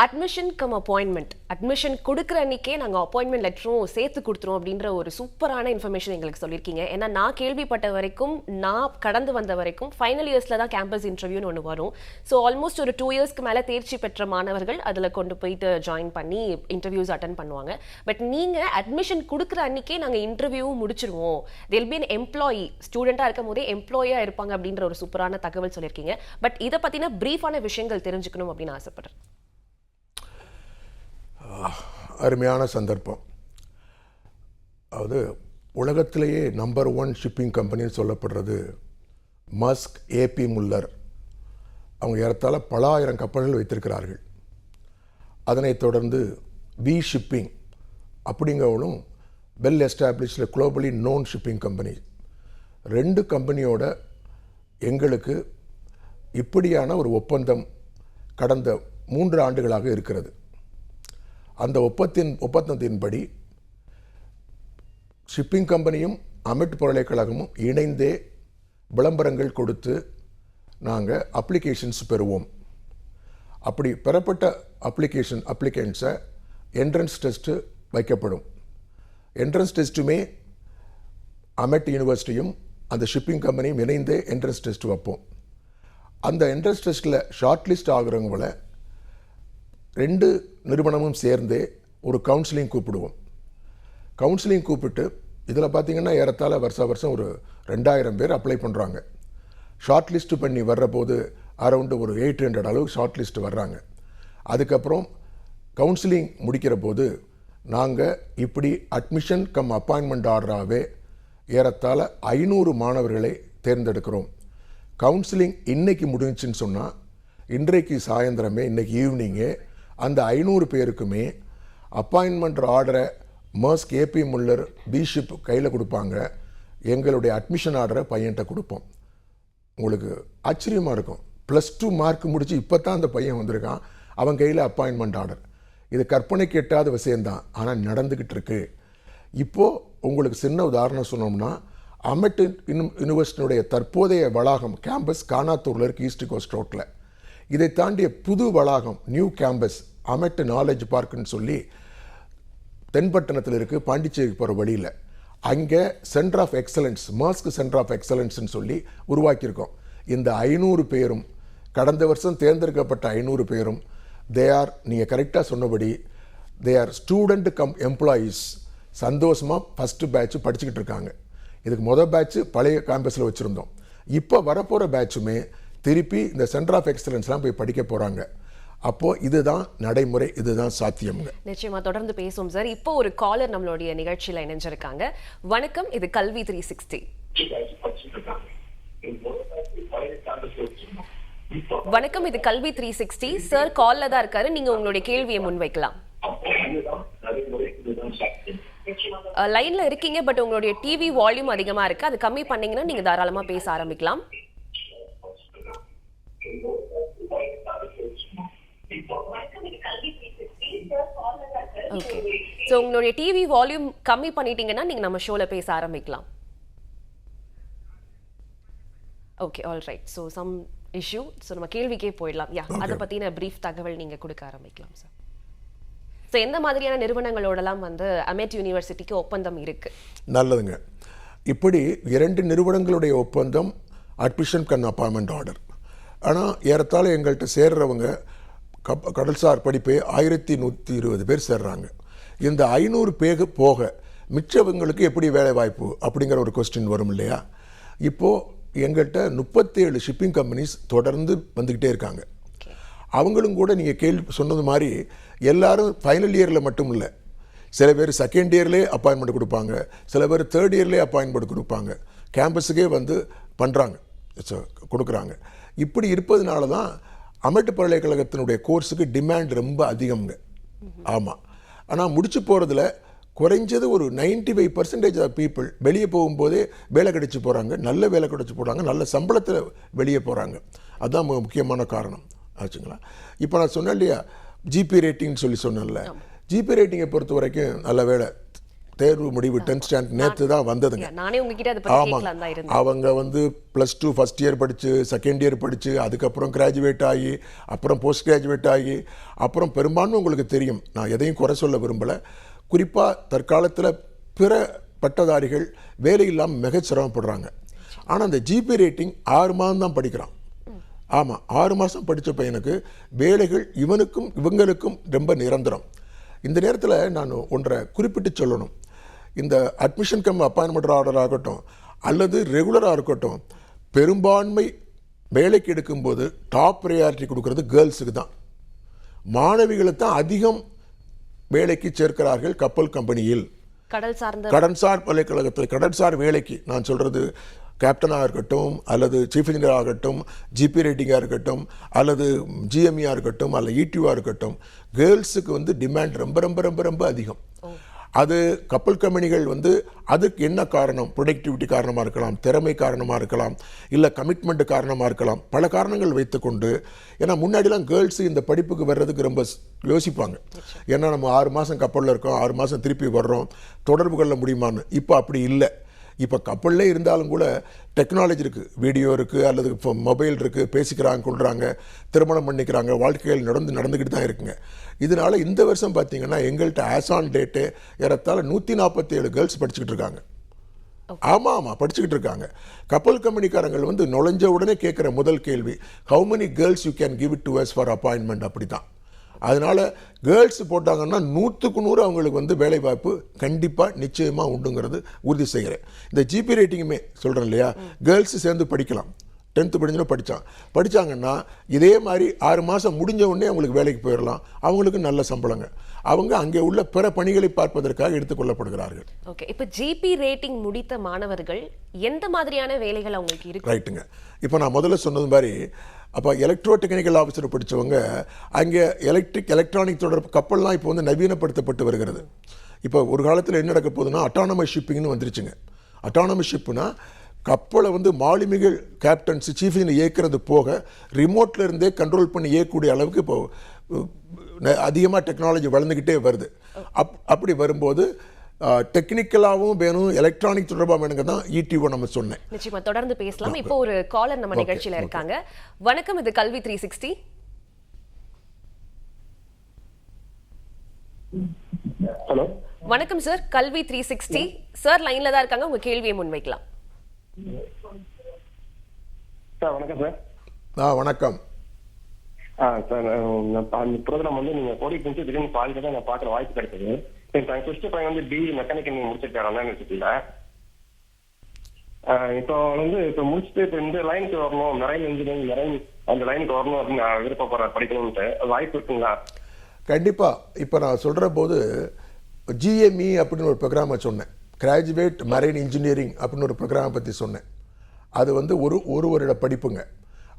அட்மிஷன் கம் அப்பாயின்மெண்ட், அட்மிஷன் கொடுக்குற அன்றைக்கே நாங்கள் அப்பாயின்மெண்ட் லெட்டரும் சேர்த்து கொடுத்துருவோம் அப்படின்ற ஒரு சூப்பரான இன்ஃபர்மேஷன் எங்களுக்கு சொல்லியிருக்கீங்க. ஏன்னா நான் கேள்விப்பட்ட வரைக்கும், நான் கடந்து வந்த வரைக்கும் ஃபைனல் இயர்ஸில் தான் கேம்பஸ் இன்டர்வியூன்னு ஒன்று வரும். ஸோ ஆல்மோஸ்ட் ஒரு 2 இயர்ஸ்க்கு மேலே தேர்ச்சி பெற்ற மாணவர்கள் அதில் கொண்டு போயிட்டு ஜாயின் பண்ணி இன்டர்வியூஸ் அட்டன் பண்ணுவாங்க. பட் நீங்கள் அட்மிஷன் கொடுக்குற அன்றைக்கே நாங்கள் இன்டர்வியூவும் முடிச்சிருவோம், தெல் பி அன் எம்ப்ளாயி, ஸ்டூடெண்ட்டாக இருக்கும் போதே எம்ப்ளாயாக இருப்பாங்க அப்படின்ற ஒரு சூப்பரான தகவல் சொல்லியிருக்கீங்க. பட் இதை பற்றின ப்ரீஃபான விஷயங்கள் தெரிஞ்சுக்கணும் அப்படின்னு ஆசைப்படுறேன். அருமையான சந்தர்ப்பம். அதாவது உலகத்திலேயே நம்பர் 1 ஷிப்பிங் கம்பெனின்னு சொல்லப்படுறது மஸ்க், ஏபி முல்லர். அவங்க ஏறத்தாழ பல ஆயிரம் கப்பல்கள் வைத்திருக்கிறார்கள். அதனைத் தொடர்ந்து வி ஷிப்பிங் அப்படிங்கிறவங்களும் well established globally known shipping company. 2 கம்பெனியோட எங்களுக்கு இப்படியான ஒரு ஒப்பந்தம் கடந்த 3 ஆண்டுகளாக இருக்கிறது. அந்த ஒப்பந்தத்தின்படி ஷிப்பிங் கம்பெனியும் அமெட் பல்கலைக்கழகமும் இணைந்தே விளம்பரங்கள் கொடுத்து நாங்கள் அப்ளிகேஷன்ஸ் பெறுவோம். அப்படி பெறப்பட்ட அப்ளிகேஷன்ஸை என்ட்ரன்ஸ் டெஸ்ட்டு வைக்கப்படும். என்ட்ரன்ஸ் டெஸ்ட்டுமே அமெட் யூனிவர்சிட்டியும் அந்த ஷிப்பிங் கம்பெனியும் இணைந்தே என்ட்ரன்ஸ் டெஸ்ட் வைப்போம். அந்த என்ட்ரன்ஸ் டெஸ்ட்டில் ஷார்ட் லிஸ்ட் ஆகிறவங்களை 2 நிறுவனமும் சேர்ந்தே ஒரு கவுன்சிலிங் கூப்பிடுவோம். கவுன்சிலிங் கூப்பிட்டு இதில் பார்த்திங்கன்னா ஏறத்தாழ வருஷம் ஒரு 2000 பேர் அப்ளை பண்ணுறாங்க. ஷார்ட் லிஸ்ட்டு பண்ணி வர்ற போது அரௌண்டு ஒரு 800 அளவுக்கு ஷார்ட் லிஸ்ட்டு வர்றாங்க. அதுக்கப்புறம் கவுன்சிலிங் முடிக்கிற போது நாங்கள் இப்படி அட்மிஷன் கம் அப்பாயின்மெண்ட் ஆர்டராகவே ஏறத்தாழ 500 மாணவர்களை தேர்ந்தெடுக்கிறோம். கவுன்சிலிங் இன்றைக்கி முடிஞ்சுன்னு சொன்னால் இன்றைக்கு சாயந்தரமே, இன்றைக்கி ஈவினிங்கே அந்த 500 பேருக்குமே அப்பாயின்மெண்ட் ஆர்டரை மஸ்க், ஏபி முல்லர், பிஷிப் கையில் கொடுப்பாங்க. எங்களுடைய அட்மிஷன் ஆர்டரை பையன்கிட்ட கொடுப்போம். உங்களுக்கு ஆச்சரியமாக இருக்கும், +2 மார்க் முடித்து இப்போ தான் அந்த பையன் வந்திருக்கான், அவன் கையில் அப்பாயின்மெண்ட் ஆர்டர். இது கற்பனைக்கு எட்டாத விஷயந்தான், ஆனால் நடந்துக்கிட்டு இருக்கு. இப்போது உங்களுக்கு சின்ன உதாரணம் சொன்னோம்னா, அமெட் யூனிவர்சிட்டியுடைய தற்போதைய வளாகம் கேம்பஸ் கானாத்தூரில் இருக்குது, ஈஸ்ட் கோஸ்ட் ரோட்டில். இதை தாண்டிய புது வளாகம் நியூ கேம்பஸ் அமெட் நாலேஜ் பார்க்குன்னு சொல்லி தென்பட்டணத்தில் இருக்குது, பாண்டிச்சேரிக்கு போகிற வழியில். அங்கே centre of excellence, Maersk centre of எக்ஸலன்ஸ்ன்னு சொல்லி உருவாக்கியிருக்கோம். இந்த 500 பேரும், கடந்த வருஷம் தேர்ந்தெடுக்கப்பட்ட 500 பேரும் நீங்கள் கரெக்டாக சொன்னபடி ஸ்டூடெண்ட் கம் எம்ப்ளாயீஸ். சந்தோஷமாக ஃபஸ்ட்டு பேட்ச் படிச்சுக்கிட்டு இருக்காங்க. இதுக்கு மொதல் பேட்ச் பழைய கேம்பஸில் வச்சுருந்தோம். இப்போ வரப்போகிற பேட்சுமே திருப்பி இந்த சென்டர் ஆஃப் எக்ஸலன்ஸ்லாம் போய் படிக்க போகிறாங்க. அப்போது இதுதான் நடைமுறை, இதுதான் சாத்தியம்ங்க. நிச்சயமாக தொடர்ந்து பேசுவோம் சார். இப்போ ஒரு காலர் நம்மளுடைய நிகழ்ச்சியில் இணைஞ்சிருக்காங்க. வணக்கம், இது கல்வி 360. வணக்கம், இது கல்வி 360. சார் கால்ல தான் இருக்காரு, நீங்க உங்களுடைய கேள்வியை முன்வைக்கலாம். லைன்ல இருக்கீங்க, பட் உங்களுடைய டிவி வால்யூம் அதிகமா இருக்கு, அது கம்மி பண்ணீங்கன்னா நீங்க தாராளமா பேச ஆரம்பிக்கலாம். ஓகே, ஸோ உங்களுடைய டிவி வால்யூம் கம்மி பண்ணிட்டீங்கன்னா நீங்க நம்ம ஷோல பேச ஆரம்பிக்கலாம். Okay, all right. So some issue, so நம்ம கேள்விக்கே போயிடலாம். அதை பத்தின பிரீஃப் தகவல் நீங்க கொடுக்க ஆரம்பிக்கலாம் சார். ஸோ எந்த மாதிரியான நிறுவனங்களோடலாம் அமெட் யூனிவர்சிட்டிக்கு ஒப்பந்தம் இருக்கு? நல்லதுங்க. இப்படி 2 நிறுவனங்களுடைய ஒப்பந்தம் அட்மிஷன் கம் அப்பாயின்மெண்ட் ஆர்டர். ஆனால் ஏறத்தாழ எங்கள்கிட்ட சேர்றவங்க கடல்சார் படிப்பே 1120 பேர் சேர்றாங்க. இந்த 500 பேர் போக மிச்சவங்களுக்கு எப்படி வேலை வாய்ப்பு அப்படிங்கிற ஒரு கொஸ்டின் வரும் இல்லையா? இப்போது எங்கள்கிட்ட 37 ஷிப்பிங் கம்பெனிஸ் தொடர்ந்து வந்துக்கிட்டே இருக்காங்க. அவங்களும் கூட நீங்கள் கேள்வி சொன்னது மாதிரி எல்லாரும் ஃபைனல் இயரில் மட்டும் இல்லை, சில பேர் செகண்ட் இயர்லேயே அப்பாயின்மெண்ட் கொடுப்பாங்க, சில பேர் தேர்ட் இயர்லேயே அப்பாயின்மெண்ட் கொடுப்பாங்க, கேம்பஸுக்கே வந்து பண்ணுறாங்க, கொடுக்குறாங்க. இப்படி இருப்பதுனால தான் அமெட் பல்கலைக்கழகத்தினுடைய கோர்ஸுக்கு டிமாண்ட் ரொம்ப அதிகம்ங்க. ஆமாம், ஆனால் முடிச்சு போகிறதுல குறைஞ்சது ஒரு 95% ஆஃப் பீப்புள் வெளியே போகும்போதே வேலை கிடைச்சி போகிறாங்க, நல்ல வேலை கிடைச்சி போகிறாங்க, நல்ல சம்பளத்தில் வெளியே போகிறாங்க. அதுதான் முக்கியமான காரணம். ஆச்சுங்களா. இப்போ நான் சொன்னேன் இல்லையா ஜிபி ரேட்டிங்னு சொல்லி சொன்னேன்ல, ஜிபி ரேட்டிங்கை பொறுத்த வரைக்கும் நல்ல வேளை தேர்வு முடிவு 10th ஸ்டாண்டர்ட் நேற்று தான் வந்ததுங்க. நானே உங்ககிட்ட அதை பத்தி கேட்கலாம் தான் இருந்தேன். அவங்க வந்து +2 ஃபர்ஸ்ட் இயர் படித்து, செகண்ட் இயர் படித்து, அதுக்கப்புறம் கிராஜுவேட் ஆகி, அப்புறம் போஸ்ட் கிராஜுவேட் ஆகி, அப்புறம் பெரும்பான்மை உங்களுக்கு தெரியும், நான் எதையும் குறை சொல்ல விரும்பலை, குறிப்பாக தற்காலத்தில் பிற பட்டதாரிகள் வேலை இல்லாமல் மிக சிரமப்படுறாங்க. ஆனால் அந்த ஜிபி ரேட்டிங் 6 மாதம் தான் படிக்கிறான். ஆமாம், 6 மாதம் படித்த பையனுக்கு வேலைகள் இவனுக்கும் இவங்களுக்கும் ரொம்ப நிரந்தரம். இந்த நேரத்தில் நான் ஒன்றை குறிப்பிட்டு சொல்லணும். இந்த அட்மிஷன் கம் அப்பாயின்மெண்ட் ஆர்டர் ஆகட்டும் அல்லது ரெகுலராக இருக்கட்டும், பெரும்பான்மை வேலைக்கு எடுக்கும்போது டாப் ப்ரையாரிட்டி கொடுக்கறது கேர்ள்ஸுக்கு தான். மாணவிகளை தான் அதிகம் வேலைக்கு சேர்க்கிறார்கள் கப்பல் கம்பெனியில். கடல்சார் பல்கலைக்கழகத்தில் கடல்சார் வேலைக்கு நான் சொல்கிறது கேப்டனாக இருக்கட்டும் அல்லது சீஃப் இன்ஜினியராக இருக்கட்டும், ஜிபி ரேட்டிங்காக இருக்கட்டும் அல்லது ஜிஎம்இயாக இருக்கட்டும் அல்ல இடியூவாக இருக்கட்டும், கேர்ள்ஸுக்கு வந்து டிமாண்ட் ரொம்ப ரொம்ப ரொம்ப ரொம்ப அதிகம். அது கப்பல் கம்பெனிகள் வந்து அதுக்கு என்ன காரணம், ப்ரொடக்டிவிட்டி காரணமாக இருக்கலாம், திறமை காரணமாக இருக்கலாம், இல்லை கமிட்மெண்ட் காரணமாக இருக்கலாம், பல காரணங்கள் வைத்துக்கொண்டு. ஏன்னா முன்னாடிலாம் கேர்ள்ஸு இந்த படிப்புக்கு வர்றதுக்கு ரொம்ப யோசிப்பாங்க. ஏன்னா நம்ம 6 மாதம் கப்பலில் இருக்கோம், 6 மாதம் திருப்பி வர்றோம், தொடர்பு கொள்ள முடியுமான்னு. இப்போ அப்படி இல்லை. இப்போ கப்பல்லே இருந்தாலும் கூட டெக்னாலஜி இருக்குது, வீடியோ இருக்குது அல்லது இப்போ மொபைல் இருக்குது, பேசிக்கிறாங்க, கொள்கிறாங்க, திருமணம் பண்ணிக்கிறாங்க, வாழ்க்கைகள் நடந்துக்கிட்டு தான் இருக்குங்க. இதனால் இந்த வருஷம் பார்த்தீங்கன்னா எங்கள்கிட்ட ஆஸ் ஆன் டேட்டு ஏறத்தாழ 147 கேர்ள்ஸ் படிச்சுக்கிட்டு இருக்காங்க. ஆமாம் படிச்சுக்கிட்டு இருக்காங்க. கப்பல் கம்பெனிக்காரங்கள் வந்து நுழைஞ்ச உடனே கேட்குற முதல் கேள்வி, how many girls you can give it to us for appointment, அப்படி தான். அதனால் கேர்ள்ஸ் போட்டாங்கன்னா 100க்கு 100 அவங்களுக்கு வந்து வேலை வாய்ப்பு கண்டிப்பாக நிச்சயமாக உண்டுங்கிறது உறுதி செய்கிறேன். இந்த ஜிபி ரேட்டிங்குமே சொல்கிறேன் இல்லையா, கேர்ள்ஸு சேர்ந்து படிக்கலாம். 10th படிஞ்சோன்னா படித்தாங்கன்னா இதே மாதிரி 6 மாதம் முடிஞ்ச உடனே அவங்களுக்கு வேலைக்கு போயிடலாம். அவங்களுக்கு நல்ல சம்பளங்க. அவங்க அங்கே உள்ள பிற பணிகளை பார்ப்பதற்காக எடுத்துக்கொள்ளப்படுகிறார்கள். ஓகே, இப்போ ஜிபி ரேட்டிங் முடித்த மாணவர்கள் எந்த மாதிரியான வேலைகள் அவங்களுக்கு இருக்கு? ரைட்டுங்க. இப்போ நான் முதல்ல சொன்னது மாதிரி அப்போ எலக்ட்ரோ டெக்னிக்கல் ஆஃபீஸர் படித்தவங்க அங்கே எலக்ட்ரானிக் தொடர்பு கப்பல்லாம் இப்போ வந்து நவீனப்படுத்தப்பட்டு வருகிறது. இப்போ ஒரு காலத்தில் என்ன நடக்க போகுதுன்னா அட்டானமஸ் ஷிப்பிங்னு வந்துருச்சுங்க. அட்டானமஸ் ஷிப்புனா கப்பலை வந்து மாலுமிகள் கேப்டன்ஸ் சீஃப் இன்ஜினியர் இயக்கிறது போக ரிமோட்டில் இருந்தே கண்ட்ரோல் பண்ணி இயக்கக்கூடிய அளவுக்கு இப்போ அதிகமாக டெக்னாலஜி வளர்ந்துக்கிட்டே வருது. அப்படி வரும்போது டெக்னிக்கலாகவும் வேணும், எலக்ட்ரானிக் தொடர்பாக வேணுங்க தான் இடிஓ நம்ம சொன்னேன். நிச்சயமா தொடர்ந்து பேசலாம். இப்போ ஒரு காலர் நம்ம நிகழ்ச்சியில இருக்காங்க. வணக்கம், இது கல்வி 360. ஹலோ, வணக்கம் சார், கல்வி 360 சார் லைன்ல தான் இருக்காங்க, உங்க கேள்வியை முன்வைக்கலாம். சார் வணக்கம் சார். வணக்கம் சார். அந்த ப்ரோக்ராம் வந்து நீங்க கோடி பிடிச்சி திடீர்னு பாதிக்க தான் நான் பார்க்குற வாய்ப்பு கிடைச்சது. ஃபர்ஸ்ட் பையன் வந்து பிஇ மெக்கானிக்கல் முடிச்சிருக்காரு அண்ணா யூனிவர்சிட்டியில. இப்போ வந்து இப்போ முடிச்சுட்டு இப்போ இந்த லைனுக்கு வரணும், மெரைன் இன்ஜினியரிங், மெரைன் அந்த லைனுக்கு வரணும் அப்படின்னு நான் விருப்பப்படுறேன், படிக்கணும்ட்டு. வாய்ப்பு இருக்குங்களா? கண்டிப்பாா. இப்போ நான் சொல்கிற போது ஜிஎம்இ அப்படின்னு ஒரு ப்ரோக்ராமை சொன்னேன், கிராஜுவேட் மெரைன் இன்ஜினியரிங் அப்படின்னு ஒரு ப்ரோக்ராமை பற்றி சொன்னேன். அது வந்து ஒரு வருட படிப்புங்க.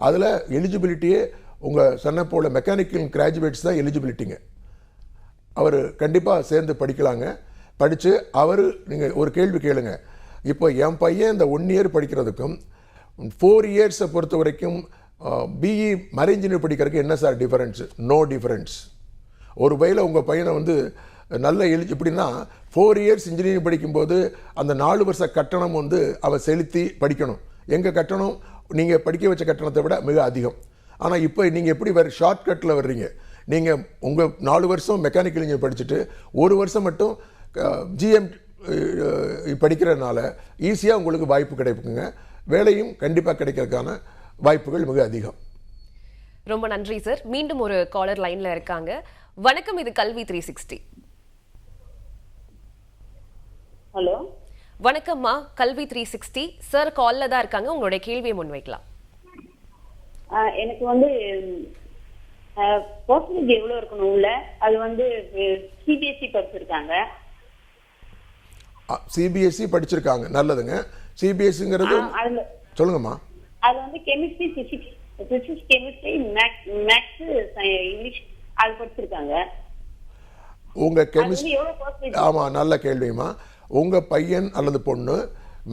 அதில் எலிஜிபிலிட்டியே உங்கள் சொன்ன போல் மெக்கானிக்கல் கிராஜுவேட்ஸ் தான் எலிஜிபிலிட்டிங்க. அவர் கண்டிப்பாக சேர்ந்து படிக்கலாங்க. படித்து அவர் நீங்கள் ஒரு கேள்வி கேளுங்க, இப்போ என் பையன் இந்த 1 இயர் படிக்கிறதுக்கும் 4 இயர்ஸை பொறுத்த வரைக்கும் பிஇ மெரைன் இன்ஜினியர் படிக்கிறதுக்கு என்ன சார் டிஃபரன்ஸு? No difference. ஒரு வகையில் உங்கள் பையனை வந்து நல்ல எப்படின்னா 4 இயர்ஸ் இன்ஜினியரிங் படிக்கும்போது அந்த 4 வருஷ கட்டணம் வந்து அவன் செலுத்தி படிக்கணும். எங்கள் கட்டணம் நீங்கள் படிக்க வச்ச கட்டணத்தை விட மிக அதிகம். ஆனால் இப்போ நீங்கள் எப்படி ஷார்ட்கட்டில் வர்றீங்க, நீங்கள் உங்கள் 4 வருஷம் மெக்கானிக்கல் இன்ஜினியர் படிச்சுட்டு 1 வருஷம் மட்டும் ஜிஎம் படிக்கிறதுனால ஈஸியாக உங்களுக்கு வாய்ப்பு கிடைக்குங்க. வேலையும் கண்டிப்பாக கிடைக்கிறதுக்கான வாய்ப்புகள் மிக அதிகம். ரொம்ப நன்றி சார். மீண்டும் ஒரு காலர் லைன்ல இருக்காங்க. வணக்கம், இது கல்வி 360. ஹலோ, வணக்கம்மா, கல்வி 360 சார் கால்ல தான் இருக்காங்க, உங்களுடைய கேள்வியை முன்வைக்கலாம். எனக்கு வந்து பர்சன்டேஜ் எவ்வளவு இருக்கணும் உள்ள? அது வந்து சிபிஎஸ்சி படிச்சிருக்காங்க. சிபிஎஸ்சி படிச்சிருக்காங்க, நல்லதுங்க. சிபிஎஸ்சிங்கிறது சொல்லுங்கம்மா. அது வந்து chemistry, physics, chemistry, maths, English அது படிச்சிருக்காங்க. உங்க கெமிஸ்ட்ரி, ஆமா, நல்ல கேள்விமா. உங்க பையன் அல்லது பொண்ணு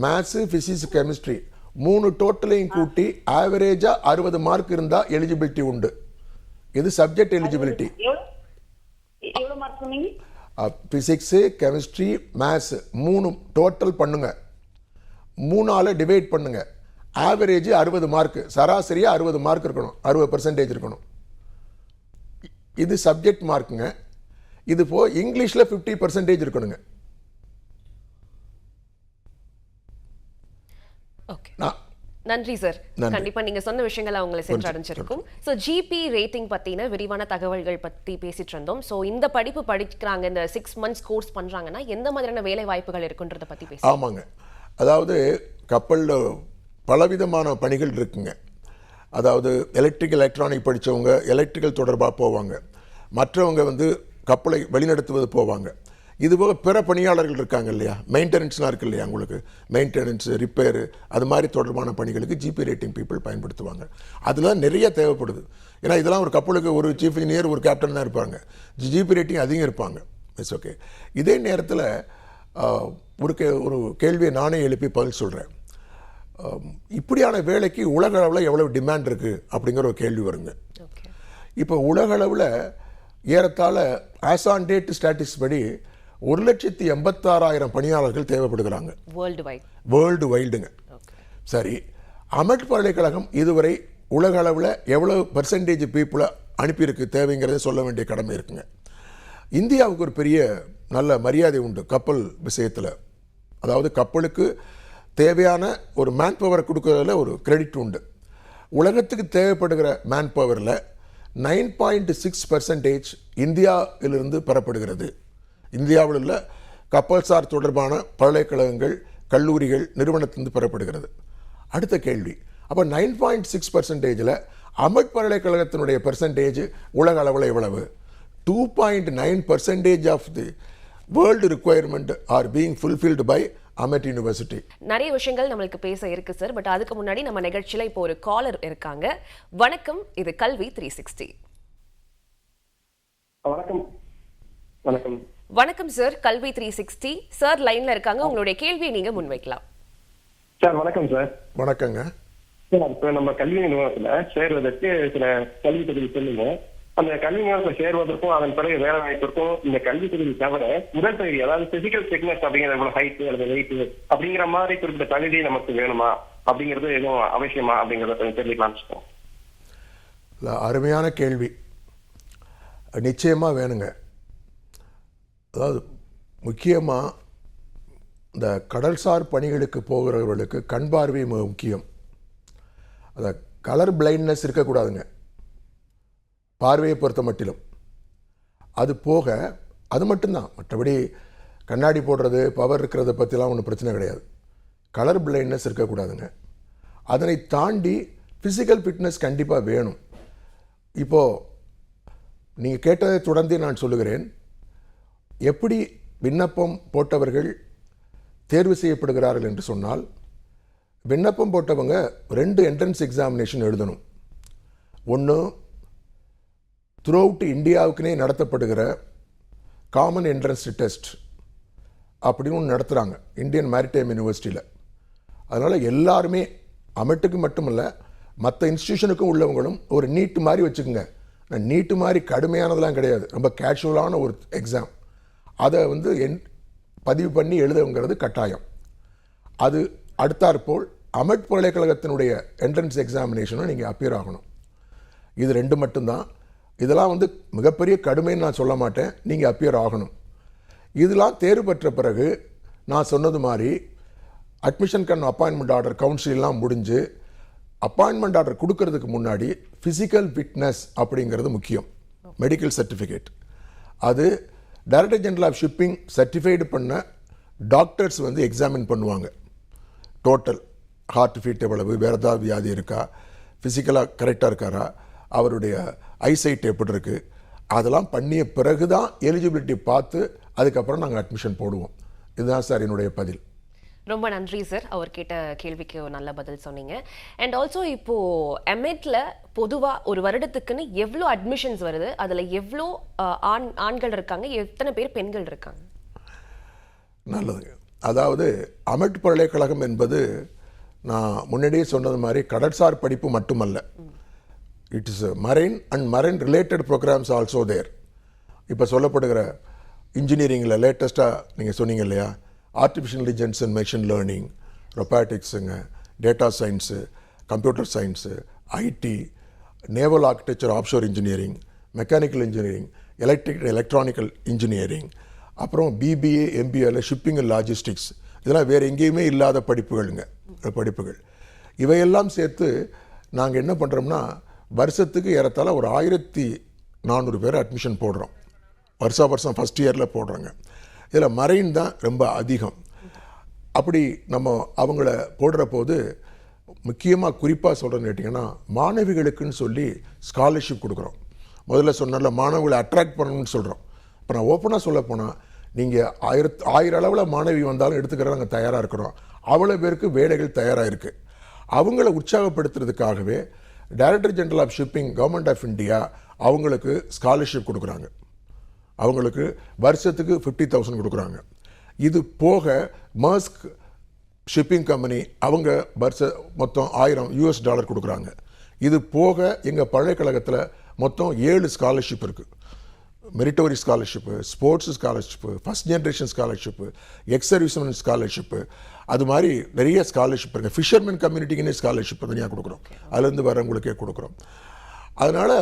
மேத்ஸ், பிசிக்ஸ், கெமிஸ்ட்ரி 3 டோட்டலையும் கூட்டி ஆவரேஜா 60 மார்க் இருந்தா எலிஜிபிலிட்டி உண்டு. இது சப்ஜெக்ட் எலிஜிபிலிட்டி. எவ்வளவு மார்க் சொன்னீங்க? பிசிக்ஸு, கெமிஸ்ட்ரி, மேத்ஸ் 3 டோட்டல் பண்ணுங்க, 3ஆல டிவைட் பண்ணுங்க. ஆவரேஜ் 60 மார்க், சராசரியா 60 மார்க் இருக்கணும், 60% இருக்கணும். இது சப்ஜெக்ட் மார்க்குங்க. இது போ இங்கிலீஷ்ல 50% இருக்கணுங்க. ஓகே, நன்றி சார். கண்டிப்பா நீங்க சொன்ன விஷயங்கள் அவங்களை சென்றடைஞ்சிருக்கும். ஸோ ஜிபி ரேட்டிங் பத்தின விரிவான தகவல்கள் பத்தி பேசிட்டு இருந்தோம். ஸோ இந்த படிப்பு படிக்கிறாங்க, இந்த 6 months கோர்ஸ் பண்றாங்கன்னா எந்த மாதிரியான வேலை வாய்ப்புகள் இருக்குன்றத பத்தி பேச. ஆமாங்க, அதாவது கப்பலில் பலவிதமான பணிகள் இருக்குங்க. அதாவது எலக்ட்ரிக்கல் எலக்ட்ரானிக் படித்தவங்க எலக்ட்ரிக்கல் தொடர்பாக போவாங்க, மற்றவங்க வந்து கப்பலை வழிநடத்துவது போவாங்க. இதுபோக பிற பணியாளர்கள் இருக்காங்க இல்லையா, மெயின்டெனன்ஸ்லாம் இருக்கு இல்லையா, உங்களுக்கு மெயின்டெனன்ஸ், ரிப்பேரு, அது மாதிரி தொடர்பான பணிகளுக்கு ஜிபி ரேட்டிங் பீப்புள் பயன்படுத்துவாங்க. அதெல்லாம் நிறைய தேவைப்படுது. ஏன்னா இதெல்லாம் ஒரு கப்பலுக்கு ஒரு சீஃப் இன்ஜினியர், ஒரு கேப்டன் தான் இருப்பாங்க, ஜிபி ரேட்டிங் அதிகம் இருப்பாங்க. It's okay. இதே நேரத்தில் ஒரு கேள்வியை நானே எழுப்பி பதில் சொல்கிறேன். இப்படியான வேலைக்கு உலக அளவில் எவ்வளவு டிமாண்ட் இருக்குது அப்படிங்கிற ஒரு கேள்வி வருங்க. இப்போ உலக அளவில் ஏறத்தாழ ஆஸ் ஆன் டேட் ஸ்டாட்டிஸ்டிக்ஸ் படி 1,86,000 பணியாளர்கள் தேவைப்படுகிறாங்க வேர்ல்டு வைல்டுங்க. சரி, அமெட் பல்கலைக்கழகம் இதுவரை உலக அளவில் எவ்வளவு % பீப்புளை அனுப்பியிருக்கு தேவைங்கிறத சொல்ல வேண்டிய கடமை இருக்குங்க. இந்தியாவுக்கு ஒரு பெரிய நல்ல மரியாதை உண்டு கப்பல் விஷயத்தில். அதாவது கப்பலுக்கு தேவையான ஒரு மேன் பவரை கொடுக்கறதுல ஒரு கிரெடிட் உண்டு. உலகத்துக்கு தேவைப்படுகிற மேன் பவரில் 9.6% இந்தியாவிலிருந்து பெறப்படுகிறது. இந்தியாவில் உள்ள கப்பல் சார் தொடர்பான பல்கலைக்கழகங்கள், கல்லூரிகள், நிறுவனத்திலிருந்து பெறப்படுகிறது. அடுத்த கேள்வி, அப்போ 9.6%ல் அமெட் பல்கலைக்கழகத்தினுடைய பெர்சன்டேஜ் உலக அளவில் எவ்வளவு? 2.9% of the world requirement are being fulfilled by AMET university. நிறைய விஷயங்கள் நம்மளுக்கு பேச இருக்கு சார். பட் அதுக்கு முன்னாடி நம்ம நிகழ்ச்சியில இப்போ ஒரு காலர் இருக்காங்க. வணக்கம், இது கல்வி 360. வணக்கம். வணக்கம் வணக்கம் சார், கல்வி 360 சார் லைன்ல இருக்காங்க. உங்களுடைய கேள்வியை நீங்க முன்வைக்கலாம் சார். வணக்கம் சார். வணக்கங்க சார். இப்போ நம்ம கல்வி நிறுவனத்துல சேர்வதற்கு சில கல்வி தகுதி சொல்லுங்க. அந்த கல்வி நிறுவனத்தில் சேர்வதற்கும் அதன் பிறகு வேலை வாய்ப்பிற்கும் இந்த கல்வி தகுதி தவிர உடல் தகுதி, அதாவது பிசிக்கல் ஃபிட்னஸ் அப்படிங்கிற ஹைட் அல்லது வெயிட் அப்படிங்கிற மாதிரி குறிப்பிட்ட தகுதி நமக்கு வேணுமா அப்படிங்கிறது எதுவும் அவசியமா அப்படிங்கிறத கொஞ்சம் தெரிஞ்சுக்கலாம். அருமையான கேள்வி. நிச்சயமா வேணுங்க. அதாவது முக்கியமாக இந்த கடல்சார் பணிகளுக்கு போகிறவர்களுக்கு கண் பார்வை முக்கியம். அந்த கலர் பிளைண்ட்னஸ் இருக்கக்கூடாதுங்க பார்வையை பொறுத்த மட்டிலும். அது போக அது மட்டும்தான், மற்றபடி கண்ணாடி போடுறது, பவர் இருக்கிறத பற்றிலாம் ஒன்றும் பிரச்சனை கிடையாது. கலர் பிளைண்ட்னஸ் இருக்கக்கூடாதுங்க. அதனை தாண்டி ஃபிசிக்கல் ஃபிட்னஸ் கண்டிப்பாக வேணும். இப்போது நீங்கள் கேட்டதை தொடர்ந்து நான் சொல்லுகிறேன். எப்படி விண்ணப்பம் போட்டவர்கள் தேர்வு செய்யப்படுகிறார்கள் என்று சொன்னால், விண்ணப்பம் போட்டவங்க 2 என்ட்ரன்ஸ் எக்ஸாமினேஷன் எழுதணும். ஒன்று த்ரூ அவுட் இந்தியாவுக்குனே நடத்தப்படுகிற காமன் என்ட்ரன்ஸ் டெஸ்ட் அப்படின்னு ஒன்று நடத்துகிறாங்க இந்தியன் மேரிடைம் யூனிவர்சிட்டியில். அதனால் எல்லாருமே அமெட்டுக்கு மட்டுமல்ல மற்ற இன்ஸ்டியூஷனுக்கும் உள்ளவங்களும் ஒரு நீட்டு மாதிரி வச்சுக்கோங்க. நீட்டு மாதிரி கடுமையானதெல்லாம் கிடையாது, ரொம்ப கேஷுவலான ஒரு எக்ஸாம். அதை வந்து பதிவு பண்ணி எழுதுங்கிறது கட்டாயம். அது அடுத்தாற்போல் அமெட் பல்கலைக்கழகத்தினுடைய என்ட்ரன்ஸ் எக்ஸாமினேஷனும் நீங்கள் அப்பியர் ஆகணும். இது 2 மட்டும்தான். இதெல்லாம் வந்து மிகப்பெரிய கடுமைன்னு நான் சொல்ல மாட்டேன், நீங்கள் அப்பியர் ஆகணும். இதெல்லாம் தேர்வு பெற்ற பிறகு நான் சொன்னது மாதிரி அட்மிஷன் கம் அப்பாயின்மெண்ட் ஆர்டர் கவுன்சிலாம் முடிஞ்சு அப்பாயின்மெண்ட் ஆர்டர் கொடுக்கறதுக்கு முன்னாடி ஃபிசிக்கல் ஃபிட்னஸ் அப்படிங்கிறது முக்கியம். மெடிக்கல் சர்டிஃபிகேட் அது director general of shipping certified பண்ண டாக்டர்ஸ் வந்து எக்ஸாமின் பண்ணுவாங்க. டோட்டல் ஹார்ட் ஃபீட் எவ்வளவு, வேறு ஏதாவது வியாதி இருக்கா, ஃபிசிக்கலாக கரெக்டாக இருக்காரா, அவருடைய ஐசைட் எப்படி இருக்குது, அதெல்லாம் பண்ணிய பிறகு தான் எலிஜிபிலிட்டி பார்த்து அதுக்கப்புறம் நாங்கள் அட்மிஷன் போடுவோம். இதுதான் சார் என்னுடைய பதில். ரொம்ப நன்றி சார், அவர் கேட்ட கேள்விக்கு ஒரு நல்ல பதில் சொன்னீங்க. அண்ட் ஆல்சோ இப்போ எம்எட்ல பொதுவாக ஒரு வருடத்துக்குன்னு எவ்வளோ அட்மிஷன்ஸ் வருது, அதில் எவ்வளோ ஆண்கள் இருக்காங்க, எத்தனை பேர் பெண்கள் இருக்காங்க? நல்லதுங்க. அதாவது அமெட் பல்கலைக்கழகம் என்பது நான் முன்னாடியே சொன்னது மாதிரி கடற்சார் படிப்பு மட்டுமல்ல, it is marine and marine related programmes also there. இப்போ சொல்லப்படுகிற இன்ஜினியரிங்கில் லேட்டஸ்ட்டாக நீங்கள் சொன்னீங்க இல்லையா, artificial intelligence and machine learning, ரொபாட்டிக்ஸுங்க, data science, computer science, IT, naval architecture, offshore engineering, mechanical engineering, electronical engineering, அப்புறம் பிபிஏ எம்பிஏல ஷிப்பிங் அண்ட் லாஜிஸ்டிக்ஸ், இதெல்லாம் வேறு எங்கேயுமே இல்லாத படிப்புகள். இவையெல்லாம் சேர்த்து நாங்கள் என்ன பண்ணுறோம்னா வருஷத்துக்கு ஏறத்தாழ ஒரு 1400 பேர் அட்மிஷன் போடுறோம். வருஷம் ஃபஸ்ட் இயரில் போடுறோங்க. இதில் மரைன் தான் ரொம்ப அதிகம். அப்படி நம்ம அவங்கள போடுற போது முக்கியமாக குறிப்பாக சொல்கிறேன்னு கேட்டிங்கன்னா, மாணவிகளுக்குன்னு சொல்லி ஸ்காலர்ஷிப் கொடுக்குறோம். முதல்ல சொன்னால மாணவர்களை அட்ராக்ட் பண்ணணும்னு சொல்கிறோம். இப்போ நான் ஓப்பனாக சொல்ல போனால், நீங்கள் 1000 அளவில் மாணவி வந்தாலும் எடுத்துக்கிறத நாங்கள் தயாராக இருக்கிறோம். அவ்வளோ பேருக்கு வேலைகள் தயாராக இருக்குது. அவங்கள உற்சாகப்படுத்துறதுக்காகவே director general of shipping, government of India அவங்களுக்கு ஸ்காலர்ஷிப் கொடுக்குறாங்க. அவங்களுக்கு வருஷத்துக்கு 50,000 கொடுக்குறாங்க. இது போக மர்ஸ்க் ஷிப்பிங் கம்பெனி அவங்க மொத்தம் $1000 கொடுக்குறாங்க. இது போக எங்கள் பல்கலைக்கழகத்தில் மொத்தம் 7 ஸ்காலர்ஷிப் இருக்குது. Meritorious scholarship, sports scholarship, first generation scholarship, ex serviceman scholarship, அது மாதிரி நிறைய ஸ்காலர்ஷிப் இருக்குது. ஃபிஷர்மேன் கம்யூனிட்டிக்குன்னே ஸ்காலர்ஷிப் தனியாக கொடுக்குறோம். அதுலேருந்து வரவங்களுக்கே கொடுக்குறோம். அதனால்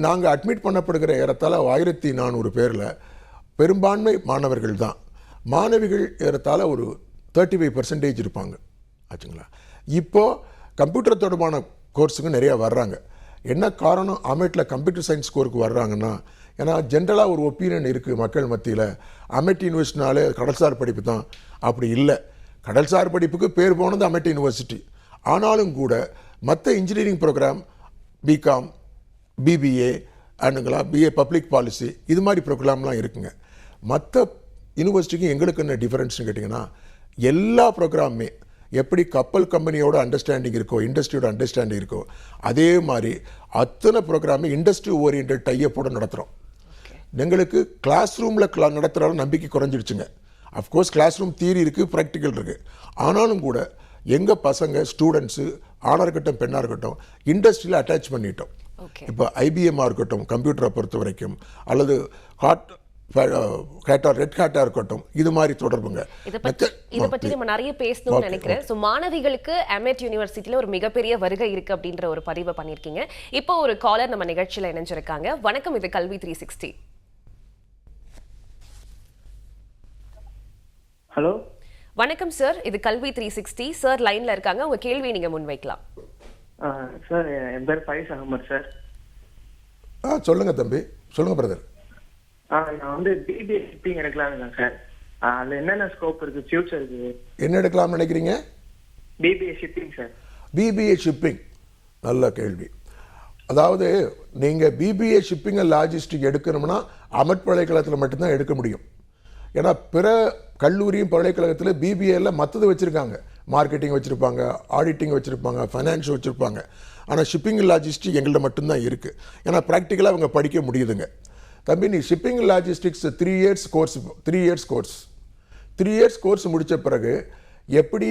நாங்கள் அட்மிட் பண்ணப்படுகிற ஏறத்தாழ 1400 பேரில் பெரும்பான்மை மாணவர்கள் தான். மாணவிகள் ஏறத்தாழ ஒரு 35% இருப்பாங்க ஆச்சுங்களா. இப்போது கம்ப்யூட்டர் தொடர்பான கோர்ஸுக்கு நிறையா வர்றாங்க. என்ன காரணம் அமெட்டில் கம்ப்யூட்டர் சயின்ஸ் கோருக்கு வர்றாங்கன்னா, ஏன்னா ஜென்ரலாக ஒரு ஒப்பீனியன் இருக்குது மக்கள் மத்தியில், அமெட் யூனிவர்சிட்டினாலே கடல்சார் படிப்பு தான். அப்படி இல்லை. கடல்சார் படிப்புக்கு பேர் போனது அமெட் யூனிவர்சிட்டி. ஆனாலும் கூட மற்ற இன்ஜினியரிங் ப்ரோக்ராம், பிகாம், பிபிஏ அண்டுங்களா, பிஏ பப்ளிக் பாலிசி, இது மாதிரி ப்ரோக்ராம்லாம் இருக்குங்க. மற்ற யூனிவர்சிட்டிக்கு எங்களுக்கு என்ன டிஃபரன்ஸ்னு கேட்டிங்கன்னா, எல்லா ப்ரோக்ராமுமே எப்படி கப்பல் கம்பெனியோட அண்டர்ஸ்டாண்டிங் இருக்கோ, இண்டஸ்ட்ரியோட அண்டர்ஸ்டாண்டிங் இருக்கோ, அதே மாதிரி அத்தனை ப்ரோக்ராமே இண்டஸ்ட்ரி ஓரியன்ட் டையப்போடு நடத்துகிறோம். எங்களுக்கு கிளாஸ் ரூமில் நடத்துகிற நம்பிக்கை குறைஞ்சிடுச்சுங்க. அஃப்கோர்ஸ் கிளாஸ் ரூம் தியரி இருக்குது, ப்ராக்டிக்கல் இருக்குது. ஆனாலும் கூட எங்கள் பசங்க ஸ்டூடெண்ட்ஸு ஆணாக இருக்கட்டும் பெண்ணாக இருக்கட்டும் இண்டஸ்ட்ரியில் அட்டாச் பண்ணிட்டோம். இப்போ ஐபிஎம்மாக இருக்கட்டும் கம்ப்யூட்டரை பொறுத்த வரைக்கும், அல்லது ரெட் ஹாட்டாக இருக்கட்டும், இது மாதிரி தொடர்புங்க. இதை பற்றி நம்ம நிறைய பேசணும்னு நினைக்கிறேன். ஸோ மாணவிகளுக்கு அமெட் யூனிவர்சிட்டியில் ஒரு மிகப்பெரிய வருகை இருக்கு அப்படின்ற ஒரு பதிவை பண்ணியிருக்கீங்க. இப்போ ஒரு காலர் நம்ம நிகழ்ச்சியில் இணைஞ்சிருக்காங்க. வணக்கம், இது கல்வி 360. ஹலோ, வணக்கம் சார், இது கல்வி 360. சார் லைன்ல இருக்காங்க, உங்க கேள்வியை நீங்க முன்வைக்கலாம். சார் என் பேர் ஃபைஸ் அகமது சார். சொல்லுங்க தம்பி, சொல்லுங்க பிரதர். நான் வந்து பிபிஏ ஷிப்பிங் எடுக்கலாம்னு சார். அதில் என்னென்ன ஸ்கோப் இருக்கு ஃபியூச்சருக்கு? என்ன எடுக்கலாம்னு நினைக்கிறீங்க? BBA shipping sir. BBA shipping, நல்ல கேள்வி. அதாவது நீங்கள் பிபிஏ ஷிப்பிங் அண்ட் லாஜிஸ்டிக் எடுக்கணும்னா அமெட் பல்கலைக்கழகத்தில் மட்டும்தான் எடுக்க முடியும். ஏன்னா பிற கல்லூரியும் பல்கலைக்கழகத்தில் பிபிஏல மற்றது வச்சுருக்காங்க. மார்க்கெட்டிங் வச்சுருப்பாங்க, ஆடிட்டிங் வச்சுருப்பாங்க, ஃபைனான்ஸ் வச்சுருப்பாங்க. ஆனால் ஷிப்பிங் லாஜிஸ்டிக் எங்கள்கிட்ட மட்டும்தான் இருக்குது. ஏன்னா ப்ராக்டிக்கலாக அவங்க படிக்க முடியுதுங்க. தம்பி, நீ shipping logistics 3 years course 3 years course முடித்த பிறகு எப்படி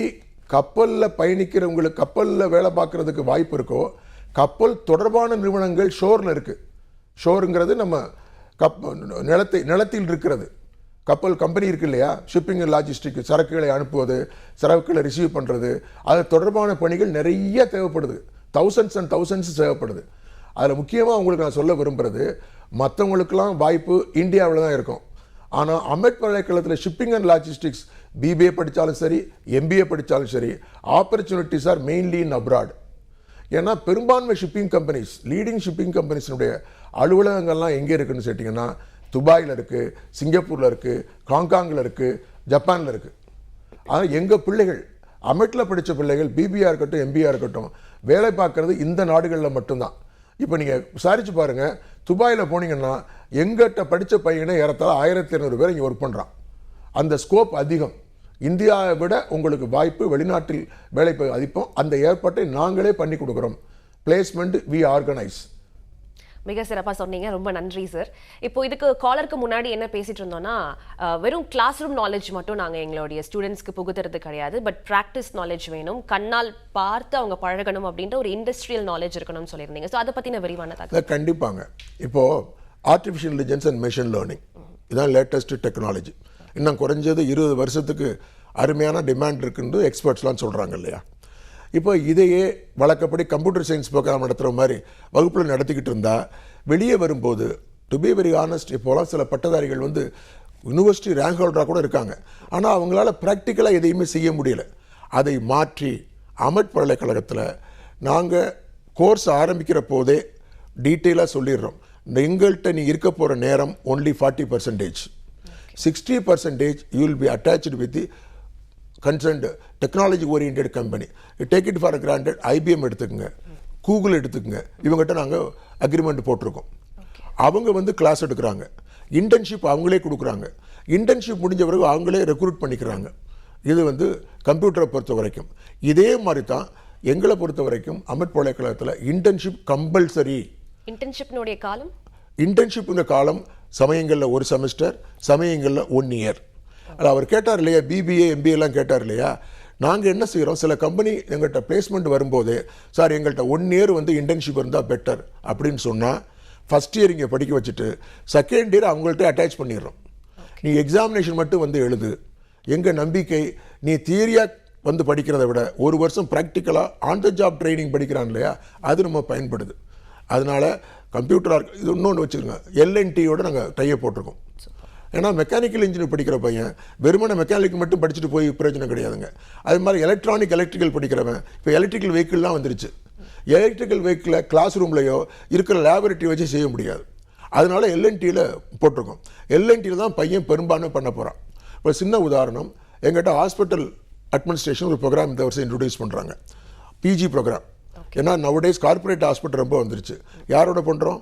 கப்பலில் பயணிக்கிறவங்களுக்கு கப்பலில் வேலை பார்க்குறதுக்கு வாய்ப்பு இருக்கோ, கப்பல் தொடர்பான நிறுவனங்கள் ஷோரில் இருக்குது. ஷோருங்கிறது நம்ம நிலத்தில் இருக்கிறது. கப்பல் கம்பெனி இருக்கு இல்லையா, ஷிப்பிங் லாஜிஸ்டிக், சரக்குகளை அனுப்புவது, சரக்குகளை ரிசீவ் பண்ணுறது, அது தொடர்பான பணிகள் நிறைய தேவைப்படுது. தௌசண்ட்ஸ் அண்ட் தௌசண்ட்ஸ் தேவைப்படுது. அதில் முக்கியமாக உங்களுக்கு நான் சொல்ல விரும்புகிறது, மற்றவங்களுக்கெல்லாம் வாய்ப்பு இந்தியாவில் தான் இருக்கும். ஆனால் அமெட் பல்கலைக்கழகத்தில் ஷிப்பிங் அண்ட் லாஜிஸ்டிக்ஸ் பிபிஏ படித்தாலும் சரி, எம்பிஏ படித்தாலும் சரி, opportunities are mainly in abroad. ஏன்னா பெரும்பான்மை ஷிப்பிங் கம்பெனிஸ், லீடிங் ஷிப்பிங் கம்பெனிஸினுடைய அலுவலகங்கள்லாம் எங்கே இருக்குதுன்னு கேட்டிங்கன்னா, துபாயில் இருக்குது, சிங்கப்பூரில் இருக்குது, ஹாங்காங்கில் இருக்குது, ஜப்பானில் இருக்குது. ஆனால் எங்கள் பிள்ளைகள், அமெட்டில் படித்த பிள்ளைகள், பிபிஆர் இருக்கட்டும் எம்பிஆர் இருக்கட்டும், வேலை பார்க்குறது இந்த நாடுகளில் மட்டும்தான். இப்போ நீங்கள் விசாரித்து பாருங்கள், துபாயில் போனீங்கன்னா எங்கிட்ட படித்த பையனை ஏறத்தாழ 1200 பேர் இங்கே ஒர்க் பண்ணுறான். அந்த ஸ்கோப் அதிகம். இந்தியாவை விட உங்களுக்கு வாய்ப்பு வெளிநாட்டில் வேலை அதிப்போம். அந்த ஏற்பாட்டை நாங்களே பண்ணி கொடுக்குறோம். Placement we organise. மிக சிறப்பாக சொன்னீங்க, ரொம்ப நன்றி சார். இப்போ இதுக்கு காலருக்கு முன்னாடி என்ன பேசிட்டு இருந்தோம்னா, வெறும் கிளாஸ் ரூம் நாலேஜ் மட்டும் நாங்கள் எங்களுடைய ஸ்டூடெண்ட்ஸ்க்கு புகுத்துறது கிடையாது, பட் ப்ராக்டிஸ் நாலேஜ் வேணும், கண்ணால் பார்த்து அவங்க பழகணும் அப்படின்ற ஒரு இண்டஸ்ட்ரியல் நாலேஜ் இருக்கணும்னு சொல்லியிருந்தீங்க. ஸோ அதை பற்றின விரிவான தகவல். கண்டிப்பாங்க. இப்போ artificial intelligence and machine learning இதுதான் லேட்டஸ்ட் டெக்னாலஜி. இன்னும் குறைஞ்சது 20 வருஷத்துக்கு அருமையான டிமாண்ட் இருக்குன்னு எக்ஸ்பர்ட்ஸ்லாம் சொல்கிறாங்க இல்லையா. இப்போ இதையே வழக்கப்படி கம்ப்யூட்டர் சயின்ஸ் ப்ரோக்ராம் நடத்துகிற மாதிரி வகுப்பில் நடத்திக்கிட்டு இருந்தால் வெளியே வரும்போது, டு பி வெரி ஆனஸ்ட், இப்போலாம் சில பட்டதாரிகள் வந்து யூனிவர்சிட்டி ரேங்க் ஹோல்டராக கூட இருக்காங்க, ஆனால் அவங்களால ப்ராக்டிக்கலாக எதையுமே செய்ய முடியல. அதை மாற்றி அமட் பல்கலைக்கழகத்தில் நாங்கள் கோர்ஸ் ஆரம்பிக்கிற போதே டீட்டெயிலாக சொல்லிடுறோம். எங்கள்கிட்ட நீ இருக்க போகிற நேரம் only 40%. 60% you will be attached with the concerned technology oriented company. You take it for granted, IBM எடுத்துக்குங்க, கூகுள் எடுத்துக்குங்க, இவங்ககிட்ட நாங்கள் அக்ரிமெண்ட் போட்டிருக்கோம். அவங்க வந்து கிளாஸ் எடுக்கிறாங்க, இன்டர்ன்ஷிப் அவங்களே கொடுக்குறாங்க, இன்டர்ன்ஷிப் முடிஞ்ச பிறகு அவங்களே ரெக்ரூட் பண்ணிக்கிறாங்க. இது வந்து கம்ப்யூட்டரை பொறுத்த வரைக்கும். இதே மாதிரி தான் எங்களை பொறுத்த வரைக்கும் அமட் பல்கலைக்கழகத்தில் இன்டர்ன்ஷிப் கம்பல்சரி. இன்டர்ன்ஷிப்னுடைய காலம், இன்டர்ன்ஷிப்புங்க காலம் சமயங்களில் 1 செமஸ்டர், சமயங்களில் 1 இயர். அதில் அவர் கேட்டார் இல்லையா, பிபிஏ எம்பிஏலாம் கேட்டார் இல்லையா. நாங்கள் என்ன செய்கிறோம், சில கம்பெனி எங்கள்கிட்ட பிளேஸ்மெண்ட் வரும்போது, சார் எங்கள்கிட்ட 1 இயர் வந்து இன்டர்ன்ஷிப் இருந்தால் பெட்டர் அப்படின்னு சொன்னால், ஃபஸ்ட் இயர் இங்கே படிக்க வச்சுட்டு செகண்ட் இயர் அவங்கள்ட்ட அட்டாச் பண்ணிடுறோம். நீ எக்ஸாமினேஷன் மட்டும் வந்து எழுது. எங்கள் நம்பிக்கை, நீ தியரியாக வந்து படிக்கிறத விட 1 வருஷம் ப்ராக்டிக்கலாக ஆன் த ஜாப் ட்ரைனிங் படிக்கிறான் இல்லையா, அது நம்ம பயன்படுது. அதனால் கம்ப்யூட்டராக இது இன்னொன்று வச்சுருங்க, எல்என்டியோட நாங்கள் டைப் போட்டிருக்கோம். ஏன்னா மெக்கானிக்கல் இன்ஜினியர் படிக்கிற பையன் வெறுமனை மெக்கானிக் மட்டும் படிச்சுட்டு போய் பிரயோஜனம் கிடையாதுங்க. அது மாதிரி எலக்ட்ரிக்கல் படிக்கிறவன், இப்போ எலக்ட்ரிக்கல் வெஹிக்கிள்லாம் வந்துருச்சு. எலக்ட்ரிக்கல் வெஹிக்கிளை கிளாஸ் ரூம்லையோ இருக்கிற லேபரேட்டரி வச்சு செய்ய முடியாது. அதனால எல்என்டியில் போட்டிருக்கோம். எல்என்டியில் தான் பையன் பெரும்பான்மை பண்ண போகிறான். இப்போ சின்ன உதாரணம், எங்கிட்ட ஹாஸ்பிட்டல் அட்மினிஸ்ட்ரேஷன் ஒரு ப்ரோக்ராம் இந்த வருஷம் இன்ட்ரடியூஸ் பண்ணுறாங்க, பிஜி ப்ரோக்ராம். ஏன்னா நவடேஸ் கார்பரேட் ஹாஸ்பிட்டல் ரொம்ப வந்துருச்சு. யாரோட பண்ணுறோம்?